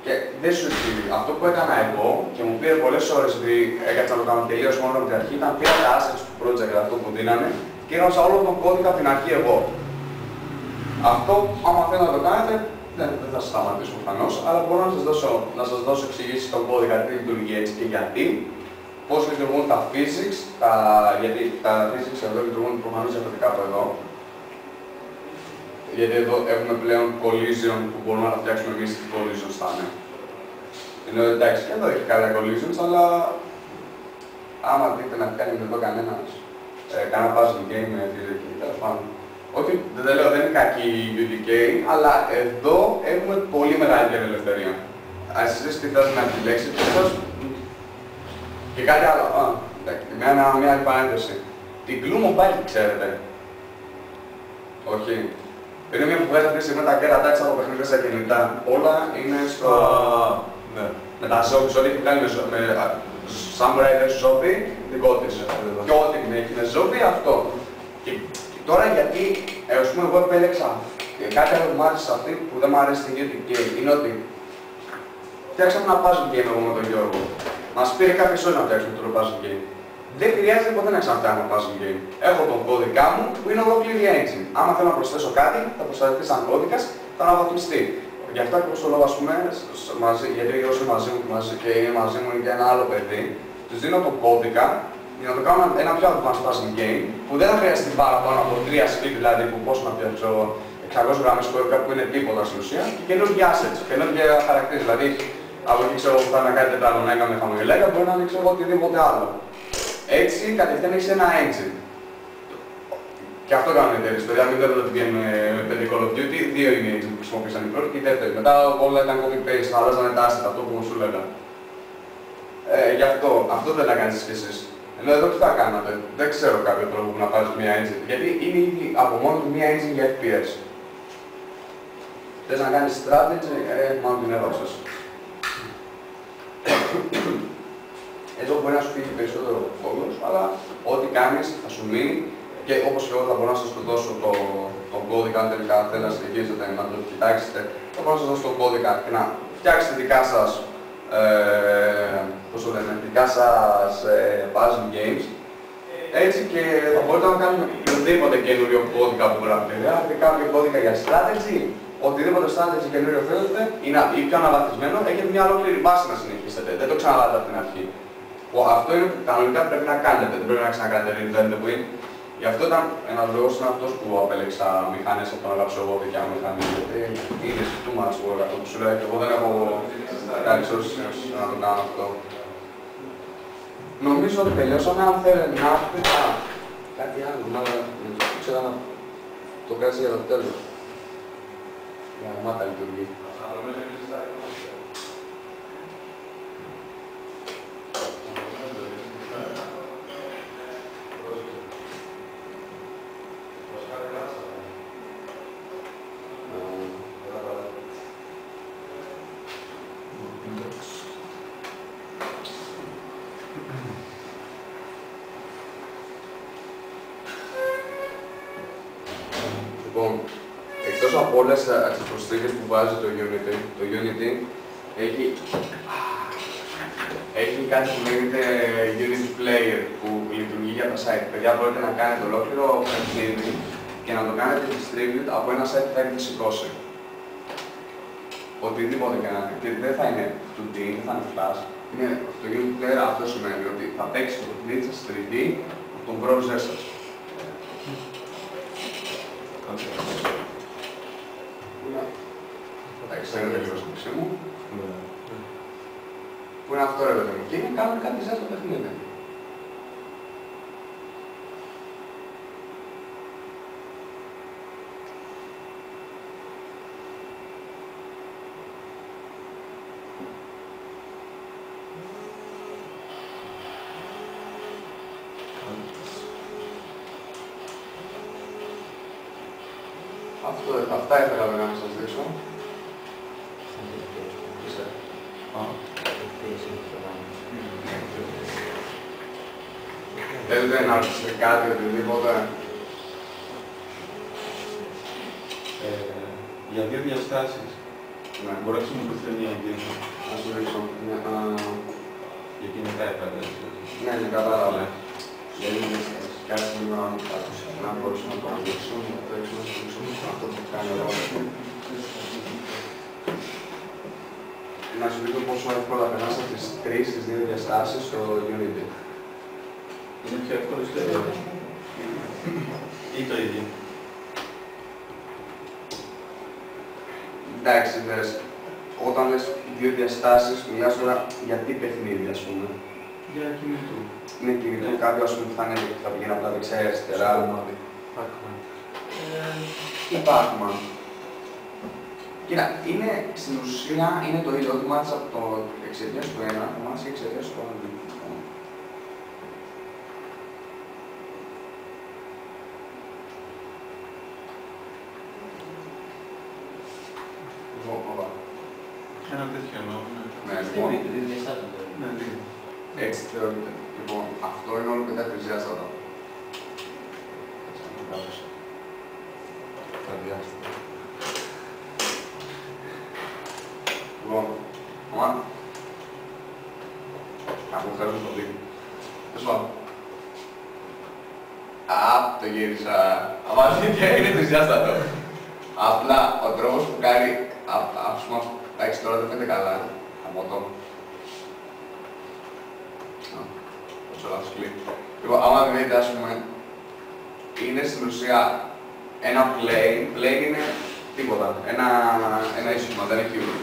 Και δεν σου εξηγεί. Αυτό που έκανα εγώ και μου πήρε πολλές ώρες επειδή έκατσα να το κάνω τελείως μόνο από την αρχή, ήταν πήρα τα assets του project αυτό που δίνανε και έγραψα όλο τον κώδικα από την αρχή εγώ. Αυτό, άμα θέλετε να το κάνετε, δεν θα σας σταματήσω προφανώς, αλλά μπορώ να σας δώσω εξηγήσεις στον κώδικα τι λειτουργεί έτσι και γιατί, πώς λειτουργούν τα physics, γιατί τα physics εδώ λειτουργούν προφανώς διαφορετικά από εδώ. Γιατί εδώ έχουμε πλέον collision που μπορούμε να τα φτιάξουμε εμείς τι collisions θα είναι. Ενώ εντάξει, και εδώ έχει κάποια collisions, αλλά άμα δείτε να κάνει εδώ κανένα puzzle game με φυσική, τέλος πάντων. Όχι, δεν το λέω, δεν είναι κακή η UDK, αλλά εδώ έχουμε πολύ μεγαλύτερη ελευθερία. Ας εσείς τι θέλετε να επιλέξετε, και κάτι άλλο. Μια άλλη παρένθεση. Την Glue Mobile ξέρετε. Όχι. Είναι μια που βγάζει αυτή τη στιγμή τα κέρατα έτσι από παιχνίδια στα κινητά. Όλα είναι στο... Ναι. Με τα zombies, ό,τι έχει κάνει με Samurai vs. Zombie, δικό της. Και ό,τι έχει με zombie, αυτό. Και τώρα γιατί, ας πούμε, εγώ επέλεξα κάτι άλλο που μου άρεσε αυτή που δεν μου αρέσει στην UDK, είναι ότι φτιάξαμε ένα puzzle game εγώ με τον Γιώργο. Μας πήρε κάποιες ώρες να φτιάξουμε το puzzle game. Δεν χρειάζεται ποτέ να ξαναφτιάξω puzzle game. Έχω τον κώδικά μου που είναι ολόκληρη engine. Άμα θέλω να προσθέσω κάτι, θα προστατευτεί σαν κώδικας, θα αναβαθμιστεί. Γι' αυτό ακριβώς το λόγο, ας πούμε, γιατί όσοι μαζί μου και είναι μαζί μου και ένα άλλο παιδί, τους δίνω τον κώδικα για να το κάνω ένα πιο advanced puzzle game που δεν θα χρειαστεί παραπάνω από 3 speed, δηλαδή που πώς να φτιάξω 600 γραμμές κώδικα που είναι τίποτα στην ουσία και καινούργια assets, καινούργια χαρακτήρες. Δηλαδή, Από εκεί ξέρω που θα να κάνετε πλανονέκα με χαμογελάκια, μπορεί να ανοίξει οτιδήποτε άλλο. Έτσι κατευθείαν έχεις ένα engine. Και αυτό κάνουν οι εταιρείες. Παιδιά, μην θέλετε ότι βγαίνουν με 5 Call of Duty, 2 είναι οι engine που χρησιμοποίησαν οι πρώτοι και οι δεύτεροι. Μετά όλα ήταν copy-paste, αλλάζανε τα asset, αυτό που σου λέγα. Γι' αυτό δεν θα κάνεις κι εσείς. Ενώ εδώ τι θα κάνατε, δεν ξέρω κάποιο τρόπο που να πάρεις μια engine. Γιατί είναι ήδη από μόνο του μια engine για FPS. Θες να κάνεις strategy, μάλλον την έβαψες. Έτσι μπορεί να σου φύγει περισσότερο φόβος, αλλά ό,τι κάνεις θα σου μείνει και όπως και εγώ θα μπορώ να σας το δώσω τον κώδικα, αν τελικά θέλετε να συνεχίσετε να το κοιτάξετε, θα μπορώ να σας δώσω τον κώδικα και να φτιάξετε δικά σας, πώς το λένε, δικά σας puzzle games. Έτσι και θα μπορείτε να κάνουμε οποιοδήποτε καινούριο κώδικα που γράφετε. Δηλαδή κάποιο κώδικα για strategy, οτιδήποτε strategy καινούριο θέλετε ή πιο αναβαθμισμένο, έχετε μια ολόκληρη βάση να συνεχίσετε. Δεν το ξαναλάτε από την αρχή. Αυτό είναι που κανονικά πρέπει να κάνετε, δεν πρέπει να ξανακάνετε reinvent the wheel. Γι' αυτό ήταν ένας λόγος είναι αυτός που απέλεξα μηχανές από το να γράψω εγώ δικιά μου μηχανή. Γιατί είναι too much work αυτό που σου λέω και εγώ δεν έχω κάνει resources να το κάνω αυτό. Νομίζω ότι τελειώσαμε. Αν θέλετε να πείτε κάτι άλλο, μάλλον ξέρω να το κάνεις για το τέλος. Για να μάτα λειτουργεί. Λοιπόν, εκτός από όλες τις προσθήκες που βάζει το Unity έχει κάτι που λέγεται Unity Player που λειτουργεί για τα site. Παιδιά, μπορείτε να κάνετε ολόκληρο παιχνίδι και να το κάνετε distribute από ένα site που θα έχετε σηκώσει. Οτιδήποτε και να είναι. Και δεν θα είναι 2D, δεν θα είναι flash. Το Unity Player αυτό σημαίνει ότι θα παίξει το παιχνίδι σας 3D από τον browser σας. Εντάξει, φαίνεται λίγο στο πισί μου. Που είναι αυτό ρε παιδί μου. Και είναι κάνουν κάτι σαν στο παιχνίδι. Αυτά ήθελα να σας δείξω. Θέλετε να ρωτήσετε κάτι, οτιδήποτε. Για δύο διαστάσεις. Ναι. Μπορεί να χρησιμοποιηθεί μια εγγύηση. Να σου δείξω. Για κινητά έπρεπε. Ναι, είναι κατάλαβα. Για δύο διαστάσεις. Κάτσε λίγο να μπορούσαμε να το δείξουμε, να το δείξουμε αυτό που κάνει εδώ. Να σου δείξω πόσο εύκολα περνάς από τις τις δύο διαστάσεις στο Unity. Είναι πιο εύκολο στο ίδιο. Ή το ίδιο. Εντάξει, δες, όταν λες δύο διαστάσεις, μιλάς τώρα για τι παιχνίδι, ας πούμε. Για κινητού. Είναι κινητού κάποιο, ας πούμε, που θα πηγαίνει απλά δεξιά ή αριστερά. Ή Pac-Man. Κοίτα, είναι στην ουσία είναι το ίδιο, ότι μάθεις από το εξαιτίας του ένα, θα μάθεις και εξαιτίας του άλλου. Ένα τέτοιο εννοώ. Ναι, λοιπόν. Έτσι θεωρείται. Λοιπόν, αυτό είναι όλο και τα τρισδιάστατα. Τα διάστατα. Λοιπόν, αμά. Από θέλω να το δείχνω. Τέλος πάντων. Το γύρισα. Αμά δεν είναι τρισδιάστατο. Απλά ο τρόπος που κάνει, ας πούμε, εντάξει τώρα δεν φαίνεται καλά, από το. Πόσο λάθος κλικ. Λοιπόν, άμα δείτε, ας πούμε, είναι στην ουσία ένα plane. Plane είναι Τίποτα. Ένα ίσωμα,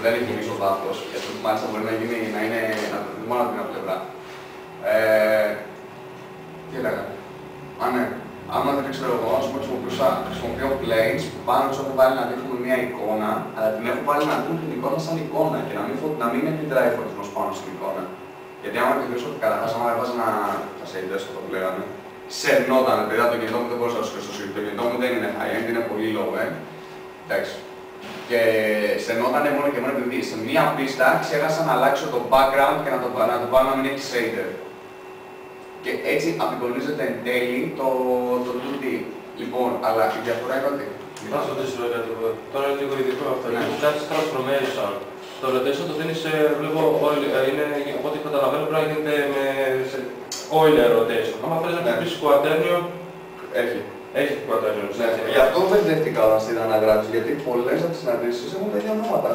δεν έχει μισό βάθος. Και αυτό μάλιστα μπορεί να γίνει, να είναι μόνο από την άλλη πλευρά. Τι έλεγα. Ναι. Άμα δεν ξέρω εγώ, ας πούμε, χρησιμοποιώ planes που πάνω τους έχω βάλει να δείχνουν μια εικόνα, αλλά την έχω βάλει να δείχνουν την εικόνα σαν εικόνα και να μην επιτράει φωτισμός πάνω στην εικόνα. Γιατί άμα εκτιμήσω ότι καταρχάς, άμα έβαζα ένα. Τα shaders το λέγανε, σερνότανε, παιδιά, το κινητό μου δεν μπορούσα να το σκεφτώ. Το κινητό μου δεν είναι high-end, είναι πολύ low-end. Εντάξει. Και σερνότανε μόνο και μόνο επειδή σε μία πίστα ξέχασα να αλλάξω το background και να το βάλω να μην έχει shader. Και έτσι απεικονίζεται εν τέλει το 2D. Λοιπόν, αλλά η διαφορά είναι ότι. Να σου ρωτήσω κάτι. Τώρα είναι λίγο ειδικό αυτό. Είναι κάτι transformation. Το rotation το δίνεις, βλέπω, είναι, από ό,τι καταλαβαίνω, πρέπει να γίνεται με Euler rotation. Αν θέλεις να πεις quaternion, έχει quaternion. Γι' αυτό δεν δέχτηκα όταν στην αναγράψη, γιατί πολλές από τις συναντήσεις έχουν τέτοια ονόματα.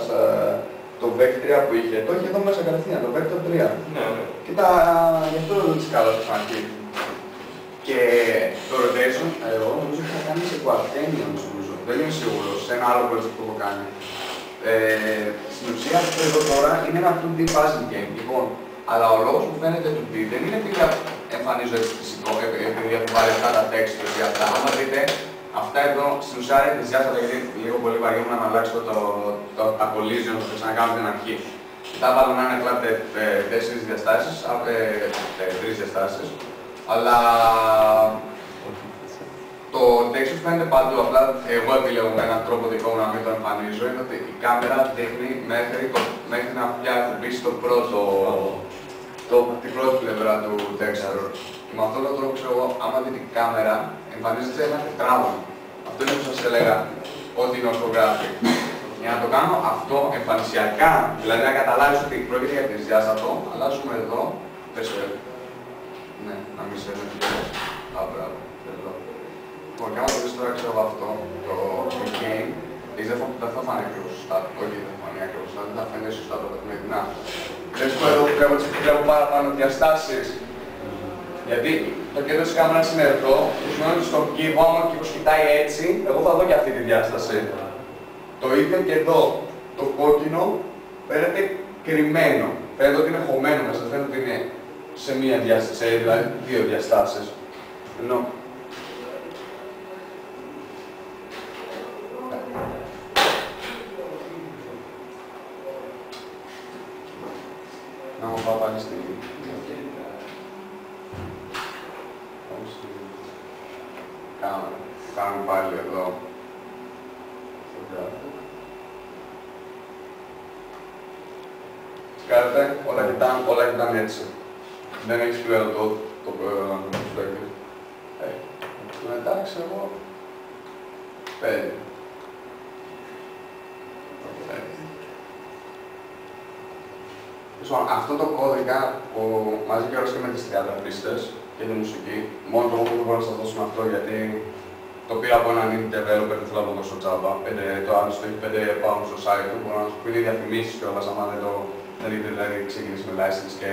Το VEC 3 που είχε, το είχε εδώ μέσα κατευθείαν, το VEC 3. Ναι. Κοίτα, γι' αυτό δεν τις καλά στην αρχή. Και το rotation, εγώ νομίζω ότι θα κάνει σε quaternion, νομίζω. Δεν είμαι σίγουρος, σε ένα άλλο project που έχω κάνει. Στην ουσία αυτό εδώ τώρα είναι ένα 2D puzzle game. Λοιπόν, αλλά ο λόγος που φαίνεται 2D δεν είναι επειδή εμφανίζω έτσι φυσικό, επειδή έχω βάλει αυτά τα textures και αυτά. Άμα δείτε, αυτά εδώ στην ουσία είναι ενθουσιάζοντα γιατί λίγο πολύ βαριόμουν να αλλάξω τα collision που θα ξανακάνω την αρχή. Μετά βάλω να είναι απλά 4 διαστάσεις, 3 διαστάσεις, αλλά το texture φαίνεται παντού, απλά εγώ επιλέγω με έναν τρόπο δικό μου να μην το εμφανίζω, είναι ότι η κάμερα δείχνει μέχρι να πια έχω μπει στην πρώτη πλευρά του texture. Και με αυτόν τον τρόπο, ξέρω εγώ, άμα δείτε την κάμερα, εμφανίζεται ένα τετράγωνο. Αυτό είναι που σας έλεγα ότι είναι ορθογράφη. Για να το κάνω αυτό εμφανισιακά, δηλαδή να καταλάβεις ότι πρόκειται για τρισδιάστατο, αλλάζουμε εδώ, ναι, να μην σε Λοιπόν, και άμα το δεις τώρα, ξέρω αυτό, το game, δεν θα φανεί ακριβώς σωστά, όχι δεν θα φανεί ακριβώς σωστά, δεν θα φανεί σωστά το καθημερινά. Βλέπεις που εδώ βλέπω παραπάνω διαστάσεις. Γιατί το κέντρο της κάμερας είναι εδώ, που σημαίνει ότι στον κύβο, άμα ο κύβος κοιτάει έτσι, εγώ θα δω και αυτή τη διάσταση. Το ίδιο και εδώ, το κόκκινο φαίνεται κρυμμένο. Φαίνεται ότι είναι χωμένο μέσα, φαίνεται ότι είναι σε μία διάσταση, δηλαδή δύο διαστάσεις. Ενώ να μου πάω πάλι στη κάμερα. Κάνουμε πάλι εδώ. Σκάρετε, όλα κοιτάνε έτσι. Δεν έχεις πλέον το perspective. Μετά ξέρω πέντε. Αυτό το κώδικα που μαζί και όλες και με τις 30 πίστες και τη μουσική, μόνο το που μπορώ να σας δώσω αυτό γιατί το πήρα από έναν indie developer που θέλω να το δώσω τσάμπα. Το άλλο το έχει 5 pounds στο site του, μπορώ να σου πει διαφημίσεις και όλα, άμα δεν είχε δηλαδή ξεκινήσει με license και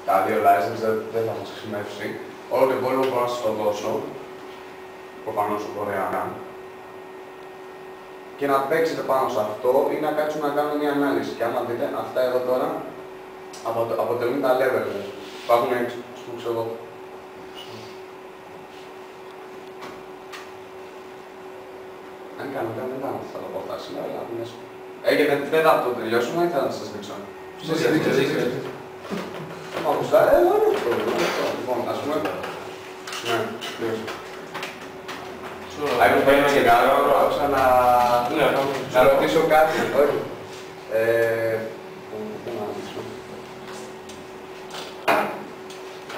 τα δύο license δεν θα σας χρησιμεύσει. Όλο το υπόλοιπο μπορώ να σας το δώσω, προφανώς δωρεάν. Και να παίξετε πάνω σε αυτό ή να κάτσουμε να κάνουμε μια ανάλυση. Και άμα δείτε, αυτά εδώ τώρα αποτελούν τα levels. Υπάρχουν έξω, ξέρω εγώ. Αν κάνετε, δεν κάνω θα το πω αυτά σήμερα, αλλά δεν θα το τελειώσουμε ή θα σας δείξω. Σας δείξω. Όπως θα, εγώ είναι αυτό. Λοιπόν, ας πούμε. Ναι, τελειώσω. Αν παίρνω και κάνω, να ρωτήσω κάτι. Όχι.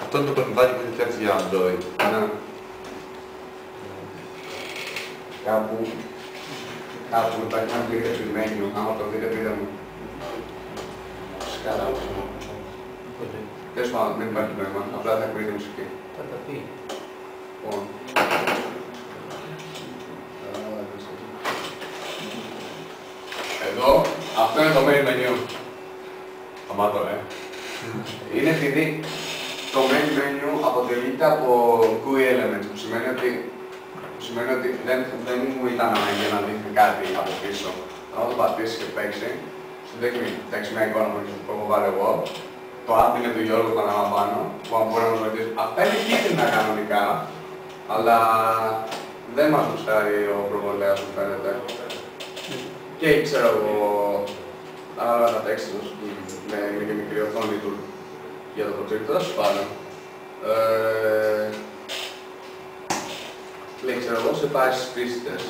Αυτό είναι το παιχνιδάκι που έχει φτιάξει για Android. Κάπου υπάρχει ένα πλήρες επιμένιο, άμα το δείτε πείτε μου. Σκάρα. Τέλος πάντων, δεν υπάρχει νόημα, απλά θα ακούγεται μουσική. Θα τα πει. Λοιπόν. Εδώ, αυτό είναι το main menu. Αμάτω, Είναι επειδή το main menu αποτελείται από GUI elements, που σημαίνει ότι σημαίνει ότι δεν μου ήταν ανάγκη να δείχνει κάτι από πίσω. Αν το πατήσει και παίξει, σου δείχνει μια εικόνα που έχω βάλει εγώ. Το app είναι του Γιώργου, το αναλαμβάνω, που αν μπορεί να μας βοηθήσει. Αυτά είναι κίτρινα κανονικά, αλλά δεν μας γουστάρει ο προβολέας μου φαίνεται. Και ξέρω εγώ, ανάλογα τα τέξτ τους, με και μικρή οθόνη του για το project, θα σου πάρω. Λέει, ξέρω εγώ, σε πάει στις πίστες.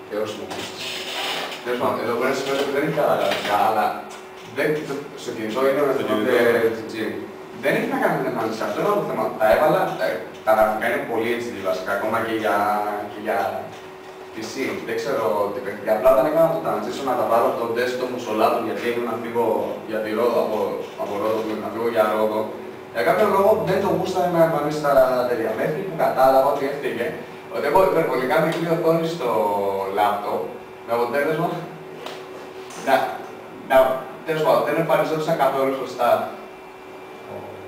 Και όσοι μου πίστες. Τέλος πάντων, εδώ πέρα σημαίνει ότι δεν είναι καλά γραφικά, αλλά στο κινητό είναι ο FTG. Δεν έχει να κάνει με την εμφάνιση. Αυτό είναι το θέμα. Τα έβαλα, τα γραφικά είναι πολύ έτσι βασικά, ακόμα και για PC. Δεν ξέρω τι παιχνίδια. Απλά όταν έκανα το transition να τα βάλω από το desktop μου στο laptop, γιατί ήμουν να φύγω για τη Ρόδο, από Ρόδο, να φύγω για Ρόδο. Για κάποιο λόγο δεν το γούσταρα να εμφανίσει τα τέτοια. Μέχρι που κατάλαβα ότι έφυγε, ότι έχω υπερβολικά μικρή οθόνη στο laptop, με αποτέλεσμα τέλος πάντων, δεν εμφανιζόντουσαν καθόλου σωστά.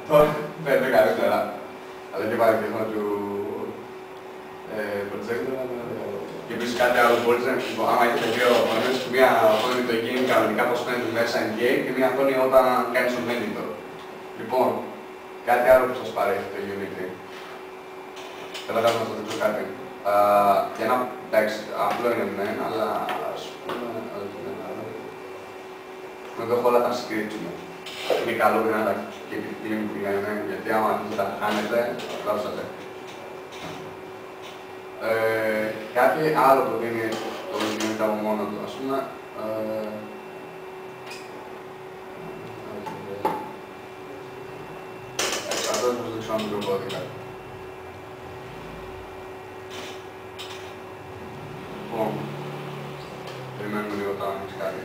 Τώρα φαίνεται καλύτερα. Αλλά και πάλι και του projector. Και επίσης κάτι άλλο μπορείς να έχεις, άμα έχετε δύο οθόνες, μία οθόνη το game κανονικά πως φαίνεται μέσα in-game και μία οθόνη όταν κάνεις το monitor. Λοιπόν, κάτι άλλο που σας παρέχει το Unity. Καταρχάς να σας δείξω κάτι. Για να, εντάξει, απλό είναι μεν, αλλά ας πούμε, εδώ έχω όλα τα scripts μου. Είναι καλό να τα κλείνουν που λένε, γιατί άμα τα χάνετε, γράψατε. Κάτι άλλο που δίνει το Unity από μόνο του, ας πούμε, αυτό θα σας δείξω ένα μικρό κώδικα. Λοιπόν, περιμένουμε λίγο τώρα να ανοίξει κάτι.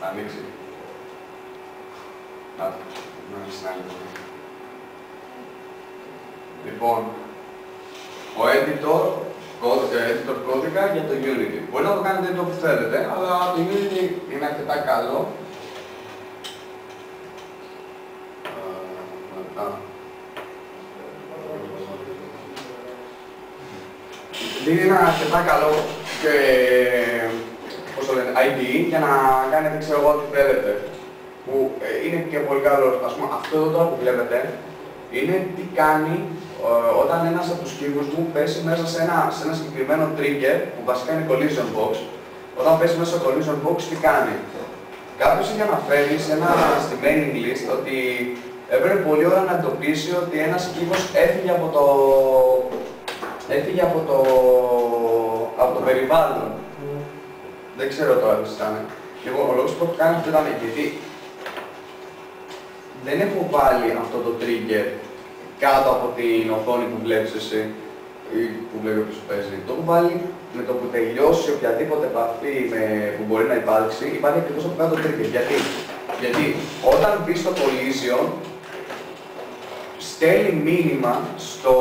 Θα ανοίξει. Να ανοίξει την άλλη. Λοιπόν, ο editor κώδικα για το Unity. Μπορεί να το κάνετε όπου θέλετε, αλλά το Unity είναι αρκετά καλό. Είναι αρκετά καλό και IDE για να κάνετε ξέρω εγώ ό,τι θέλετε. Που είναι και πολύ καλό. Ας πούμε, αυτό εδώ τώρα που βλέπετε είναι τι κάνει όταν ένας από τους κύβους του πέσει μέσα σε ένα συγκεκριμένο trigger που βασικά είναι collision box. Όταν πέσει μέσα στο collision box, τι κάνει. Κάποιος έχει αναφέρει στη mailing list ότι έπρεπε πολλή ώρα να εντοπίσει ότι ένας κύβος έφυγε από το περιβάλλον. Δεν ξέρω τώρα τι ήταν. Λοιπόν, ο λόγος που το κάνει αυτό ήταν γιατί δεν έχω βάλει αυτό το trigger κάτω από την οθόνη που βλέπεις εσύ ή που βλέπει όποιος παίζει. Το έχω βάλει με το που τελειώσει οποιαδήποτε επαφή που μπορεί να υπάρξει, υπάρχει ακριβώς από κάτω το trigger. Γιατί όταν μπει στο collision, στέλνει μήνυμα στο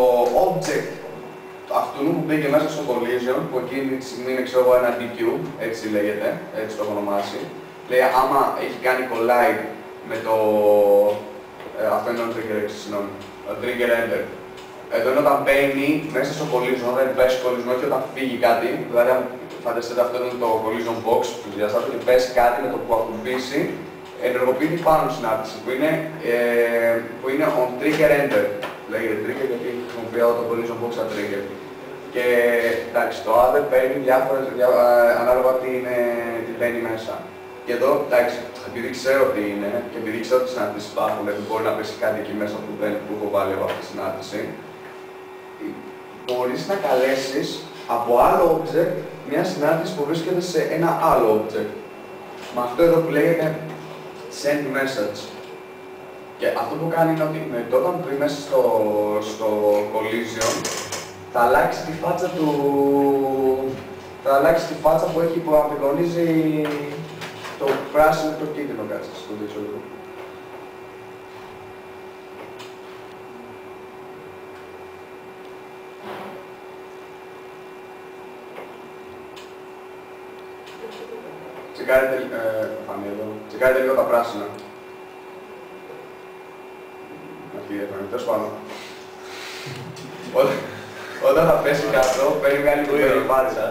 object αυτού που μπήκε μέσα στο collision, που εκείνη τη στιγμή είναι ξέρω, ένα DQ, έτσι λέγεται, έτσι το έχω ονομάσει. Λέει άμα έχει κάνει collide με το... αυτό είναι το trigger, συγγνώμη, το trigger enter. Εδώ είναι όταν μπαίνει μέσα στο collision, όταν πέσει collision, όχι όταν φύγει κάτι, δηλαδή φανταστείτε αυτό είναι το collision box που διαστάται και πέσει κάτι με το που ακουμπήσει, ενεργοποιείται πάνω συνάρτηση που είναι on trigger enter. Λέγεται trigger γιατί χρησιμοποιώ το collision box σαν trigger. Και εντάξει, το other παίρνει ανάλογα τι μπαίνει μέσα. Και εδώ, εντάξει, επειδή ξέρω τι είναι και επειδή ξέρω ότι συνάρτησεις υπάρχουν, δηλαδή μπορεί να πέσει κάτι εκεί μέσα που έχω βάλει εγώ αυτή τη συνάρτηση, μπορείς να καλέσεις από άλλο object μια συνάρτηση που βρίσκεται σε ένα άλλο object. Με αυτό εδώ που λέγεται send message. Και αυτό που κάνει είναι ότι όταν μπει μέσα στο collision, θα αλλάξει τη φάτσα του... θα αλλάξει τη φάτσα που έχει που απεικονίζει το πράσινο και το κίτρινο, κάτσε, στο δείξω λίγο. Τσεκάρετε λίγο τα πράσινα. Αυτή η διαφορά, τέλος πάντων. Όταν θα πέσει κάτω, παίρνει μια λίγο πάτσα.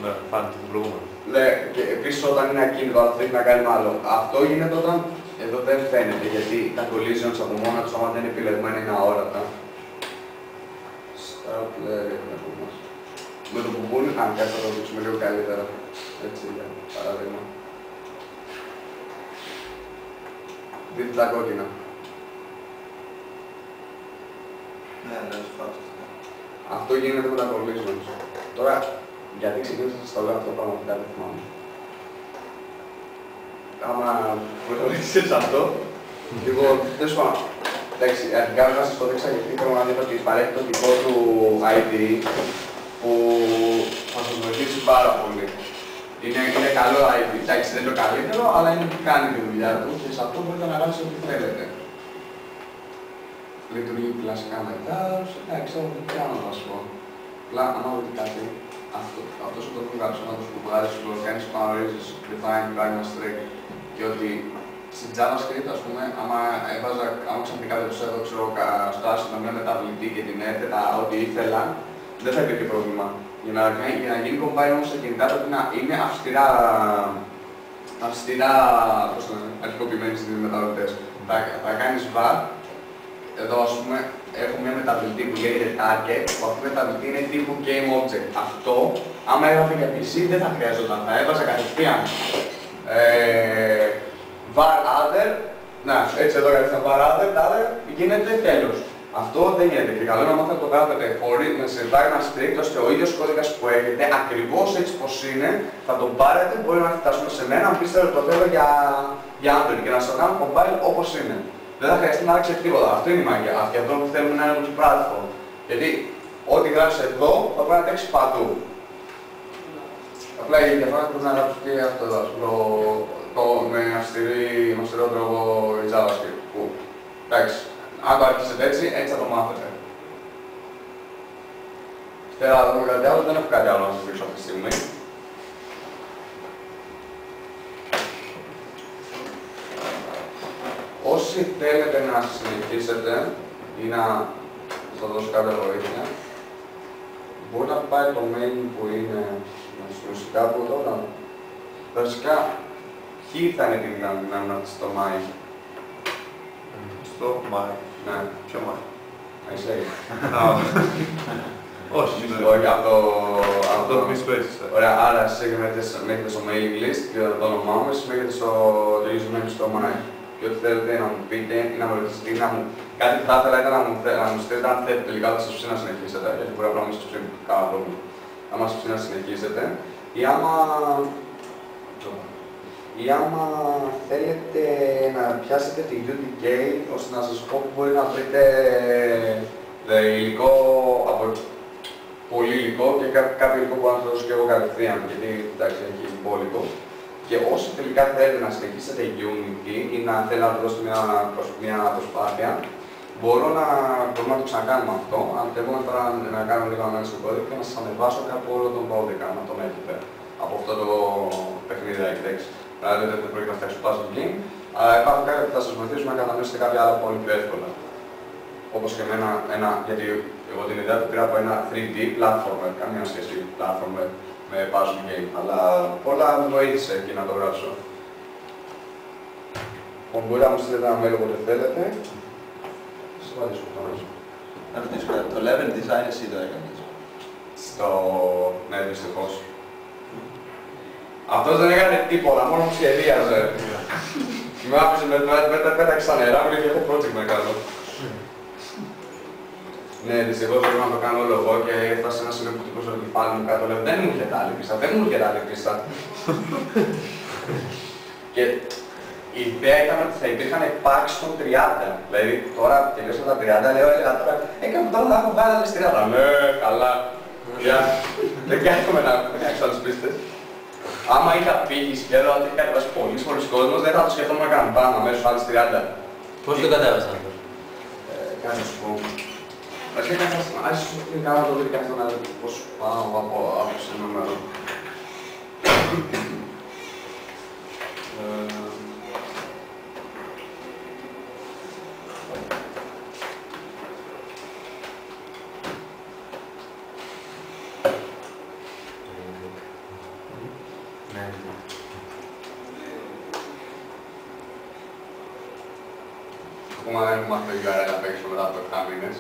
Ναι, φάνηκε το προηγούμενο. Ναι, και επίσης όταν είναι ακίνητο, αλλά θέλει να κάνει άλλο. Αυτό γίνεται όταν εδώ δεν φαίνεται, γιατί τα collisions από μόνα τους, άμα δεν είναι επιλεγμένα, είναι αόρατα. Stapler, με το που μπουν, αν κάτι θα το δείξουμε λίγο καλύτερα. Έτσι, για παράδειγμα. Δείτε τα κόκκινα. Ναι, φάστε. Αυτό γίνεται με τα collisions. Τώρα, γιατί ξεκίνησα να σας το λέω αυτό πραγματικά δεν θυμάμαι. Άμα προχωρήσεις αυτό, λοιπόν, τέλος πάντων. Εντάξει, αρχικά να σας το δείξα γιατί θέλω να δείτε ότι παρέχει το δικό του ID που θα σας βοηθήσει πάρα πολύ. Είναι καλό ID, εντάξει δεν είναι το καλύτερο, αλλά είναι που κάνει τη δουλειά του και σε αυτό μπορείτε να γράψετε ό,τι θέλετε. Λειτουργεί κλασικά μετά, εντάξει, τι άλλο να σας πω. Απλά, άμα δείτε κάτι, αυτός ο τρόπος γράψοντας που βγάζεις, που κάνεις παρορίζεις, define, πράγμα, string και ότι στην JavaScript, ας πούμε, άμα ξαφνικά δεν τους έδω, ξέρω, στο άσχημα μια μεταβλητή και την έθετα ό,τι ήθελα, δεν θα υπήρχε πρόβλημα. Για να γίνει compile όμως στα κινητά πρέπει να είναι αυστηρά αρχικοποιημένοι στις μεταβλητές. Θα κάνεις var, εδώ ας πούμε έχω μια μεταβλητή που λέγεται target, που αυτή η μεταβλητή είναι τύπου GameObject. Αυτό, άμα έγραφε για PC δεν θα χρειαζόταν, θα έβαζα κατευθείαν var other, να, έτσι εδώ κατευθείαν var other, γίνεται τέλος. Αυτό δεν γίνεται και καλό είναι να μάθετε το γράφετε χωρίς να σε πάρει ένα strict ώστε ο ίδιος κώδικας που έχετε, ακριβώς έτσι πως είναι, θα τον πάρετε, μπορεί να φτάσουμε σε μένα, αν πείστε το θέλω για Android και να σας το κάνω compile όπως είναι. Δεν θα χρειαστεί να αλλάξετε τίποτα. Αυτό είναι η μαγεία. Αυτό που θέλουμε να είναι multi-platform. Γιατί ό,τι γράψεις εδώ θα πρέπει να τρέξει παντού. Απλά η διαφορά πρέπει να γράψεις και αυτό εδώ, με αυστηρό τρόπο η JavaScript. Που, εντάξει, αν το αρχίσετε έτσι θα το μάθετε. Θέλω να δούμε κάτι άλλο, δεν έχω κάτι άλλο να σας δείξω αυτή τη στιγμή. Όσοι θέλετε να συνεχίσετε ή να σας δώσω κάποια βοήθεια, μπορεί να πάει το mail που είναι μουσικά που τώρα. Βασικά, ποιοι θα είναι έτοιμοι να είναι στο Μάη. Στο Μάη. Ναι. Ποιο Μάη. Εσύ. Όχι, όχι, από το μη spaces. Ωραία, άρα εσείς έχετε στο mailing list και το όνομά μου, εσείς έχετε το username στο Μάη. Και ό,τι θέλετε να μου πείτε ή να μου ρωτήσετε ή να μου... Κάτι που θα ήθελα ήταν να μου στείλετε αν θέλετε τελικά θα σας ψήνει να συνεχίσετε, γιατί μπορεί να μην σας ψήνει κανένα πρόβλημα. Άμα σας ψήνει να συνεχίσετε ή άμα θέλετε να πιάσετε τη UDK ώστε να σας πω που μπορεί να βρείτε υλικό από πολύ υλικό και κάποιο υλικό που να σας δώσω και εγώ κατευθείαν, γιατί εντάξει έχει υπόλοιπο. Και όσοι τελικά θέλετε να συνεχίσετε Unity ή να θέλετε να δώσετε μια προσπάθεια, μπορούμε να το ξανακάνουμε αυτό, αλλά θέλουμε τώρα να κάνουμε λίγο ανάλυση του κώδικα και να σας ανεβάσω κάπου όλο τον κώδικα, να τον έχετε από αυτό το παιχνίδι εντάξει. Δηλαδή δεν πρόκειται να φτιάξω το puzzle game, αλλά υπάρχουν κάποια που θα σας βοηθήσουν να κατανοήσετε κάποια άλλα πολύ πιο εύκολα. Όπως και εμένα, γιατί εγώ την ιδέα του πήρα από ένα 3D platformer, καμία σχέση platformer με puzzle game, αλλά πολλά μου βοήθησε εκεί να το γράψω. Λοιπόν, μπορεί να μου στείλετε ένα mail όποτε θέλετε. Σας απαντήσω τώρα. Να ρωτήσω κάτι, το level design εσύ το έκανες. Ναι, δυστυχώς. Αυτός δεν έκανε τίποτα, μόνο μου σχεδίαζε. Με άφησε πέταξε στα νερά, μου λέει έχω project να κάνω. Ναι, δυστυχώς πρέπει να το κάνω όλο εγώ και έφτασε ένα σημείο που τύπωσε ότι πάλι μου κάτω, λέω δεν μου έρχεται άλλη πίστα, δεν μου έρχεται άλλη πίστα. Και η ιδέα ήταν ότι θα υπήρχαν packs των 30. Δηλαδή τώρα τελείωσα τα 30, λέω τώρα έκανα τώρα να έχω βάλει άλλες 30. Ναι, καλά. Δεν κάθομαι να φτιάξω άλλες πίστες. Άμα είχα πήγει σχεδόν ότι είχε κατεβάσει πολλοί κόσμος, δεν θα το σκεφτόμουν να κάνω πάνω αμέσως άλλες 30. Πώς το κατέβασαν αυτό? Κάτι να σου πω. Βασικά άρχισα να κάνω το δείτε και αυτό να δείτε πώς πάω από άποψη νούμερο. Ακόμα δεν έχουμε μάθει το URL απ' έξω μετά από 7 μήνες.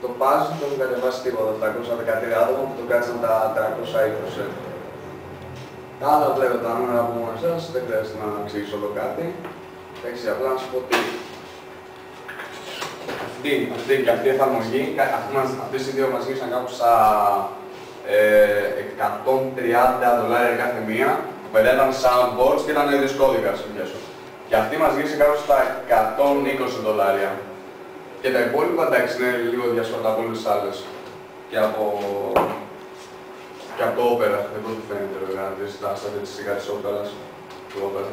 Το puzzle το έχουν κατεβάσει τίποτα, 713 άτομα που το κάτσαν τα 320. Τα άλλα βλέπετε τα νούμερα από μόνοι σας, δεν χρειάζεται να εξηγήσω εδώ κάτι. Εντάξει, απλά να σου πω ότι αυτή η εφαρμογή, αυτές οι δύο μας γύρισαν κάπου στα $130 κάθε μία, που μετά ήταν soundboards και ήταν ο ίδιος κώδικας στο πιέσο. Και αυτή μας γύρισε κάπου στα $120. Και τα υπόλοιπα, εντάξει, είναι λίγο διασπαρτά από όλες τις άλλες. Και από το Opera, δεν πρώτη φαίνεται βέβαια, δεν ζητάς τα της σιγά της Opera, του Opera.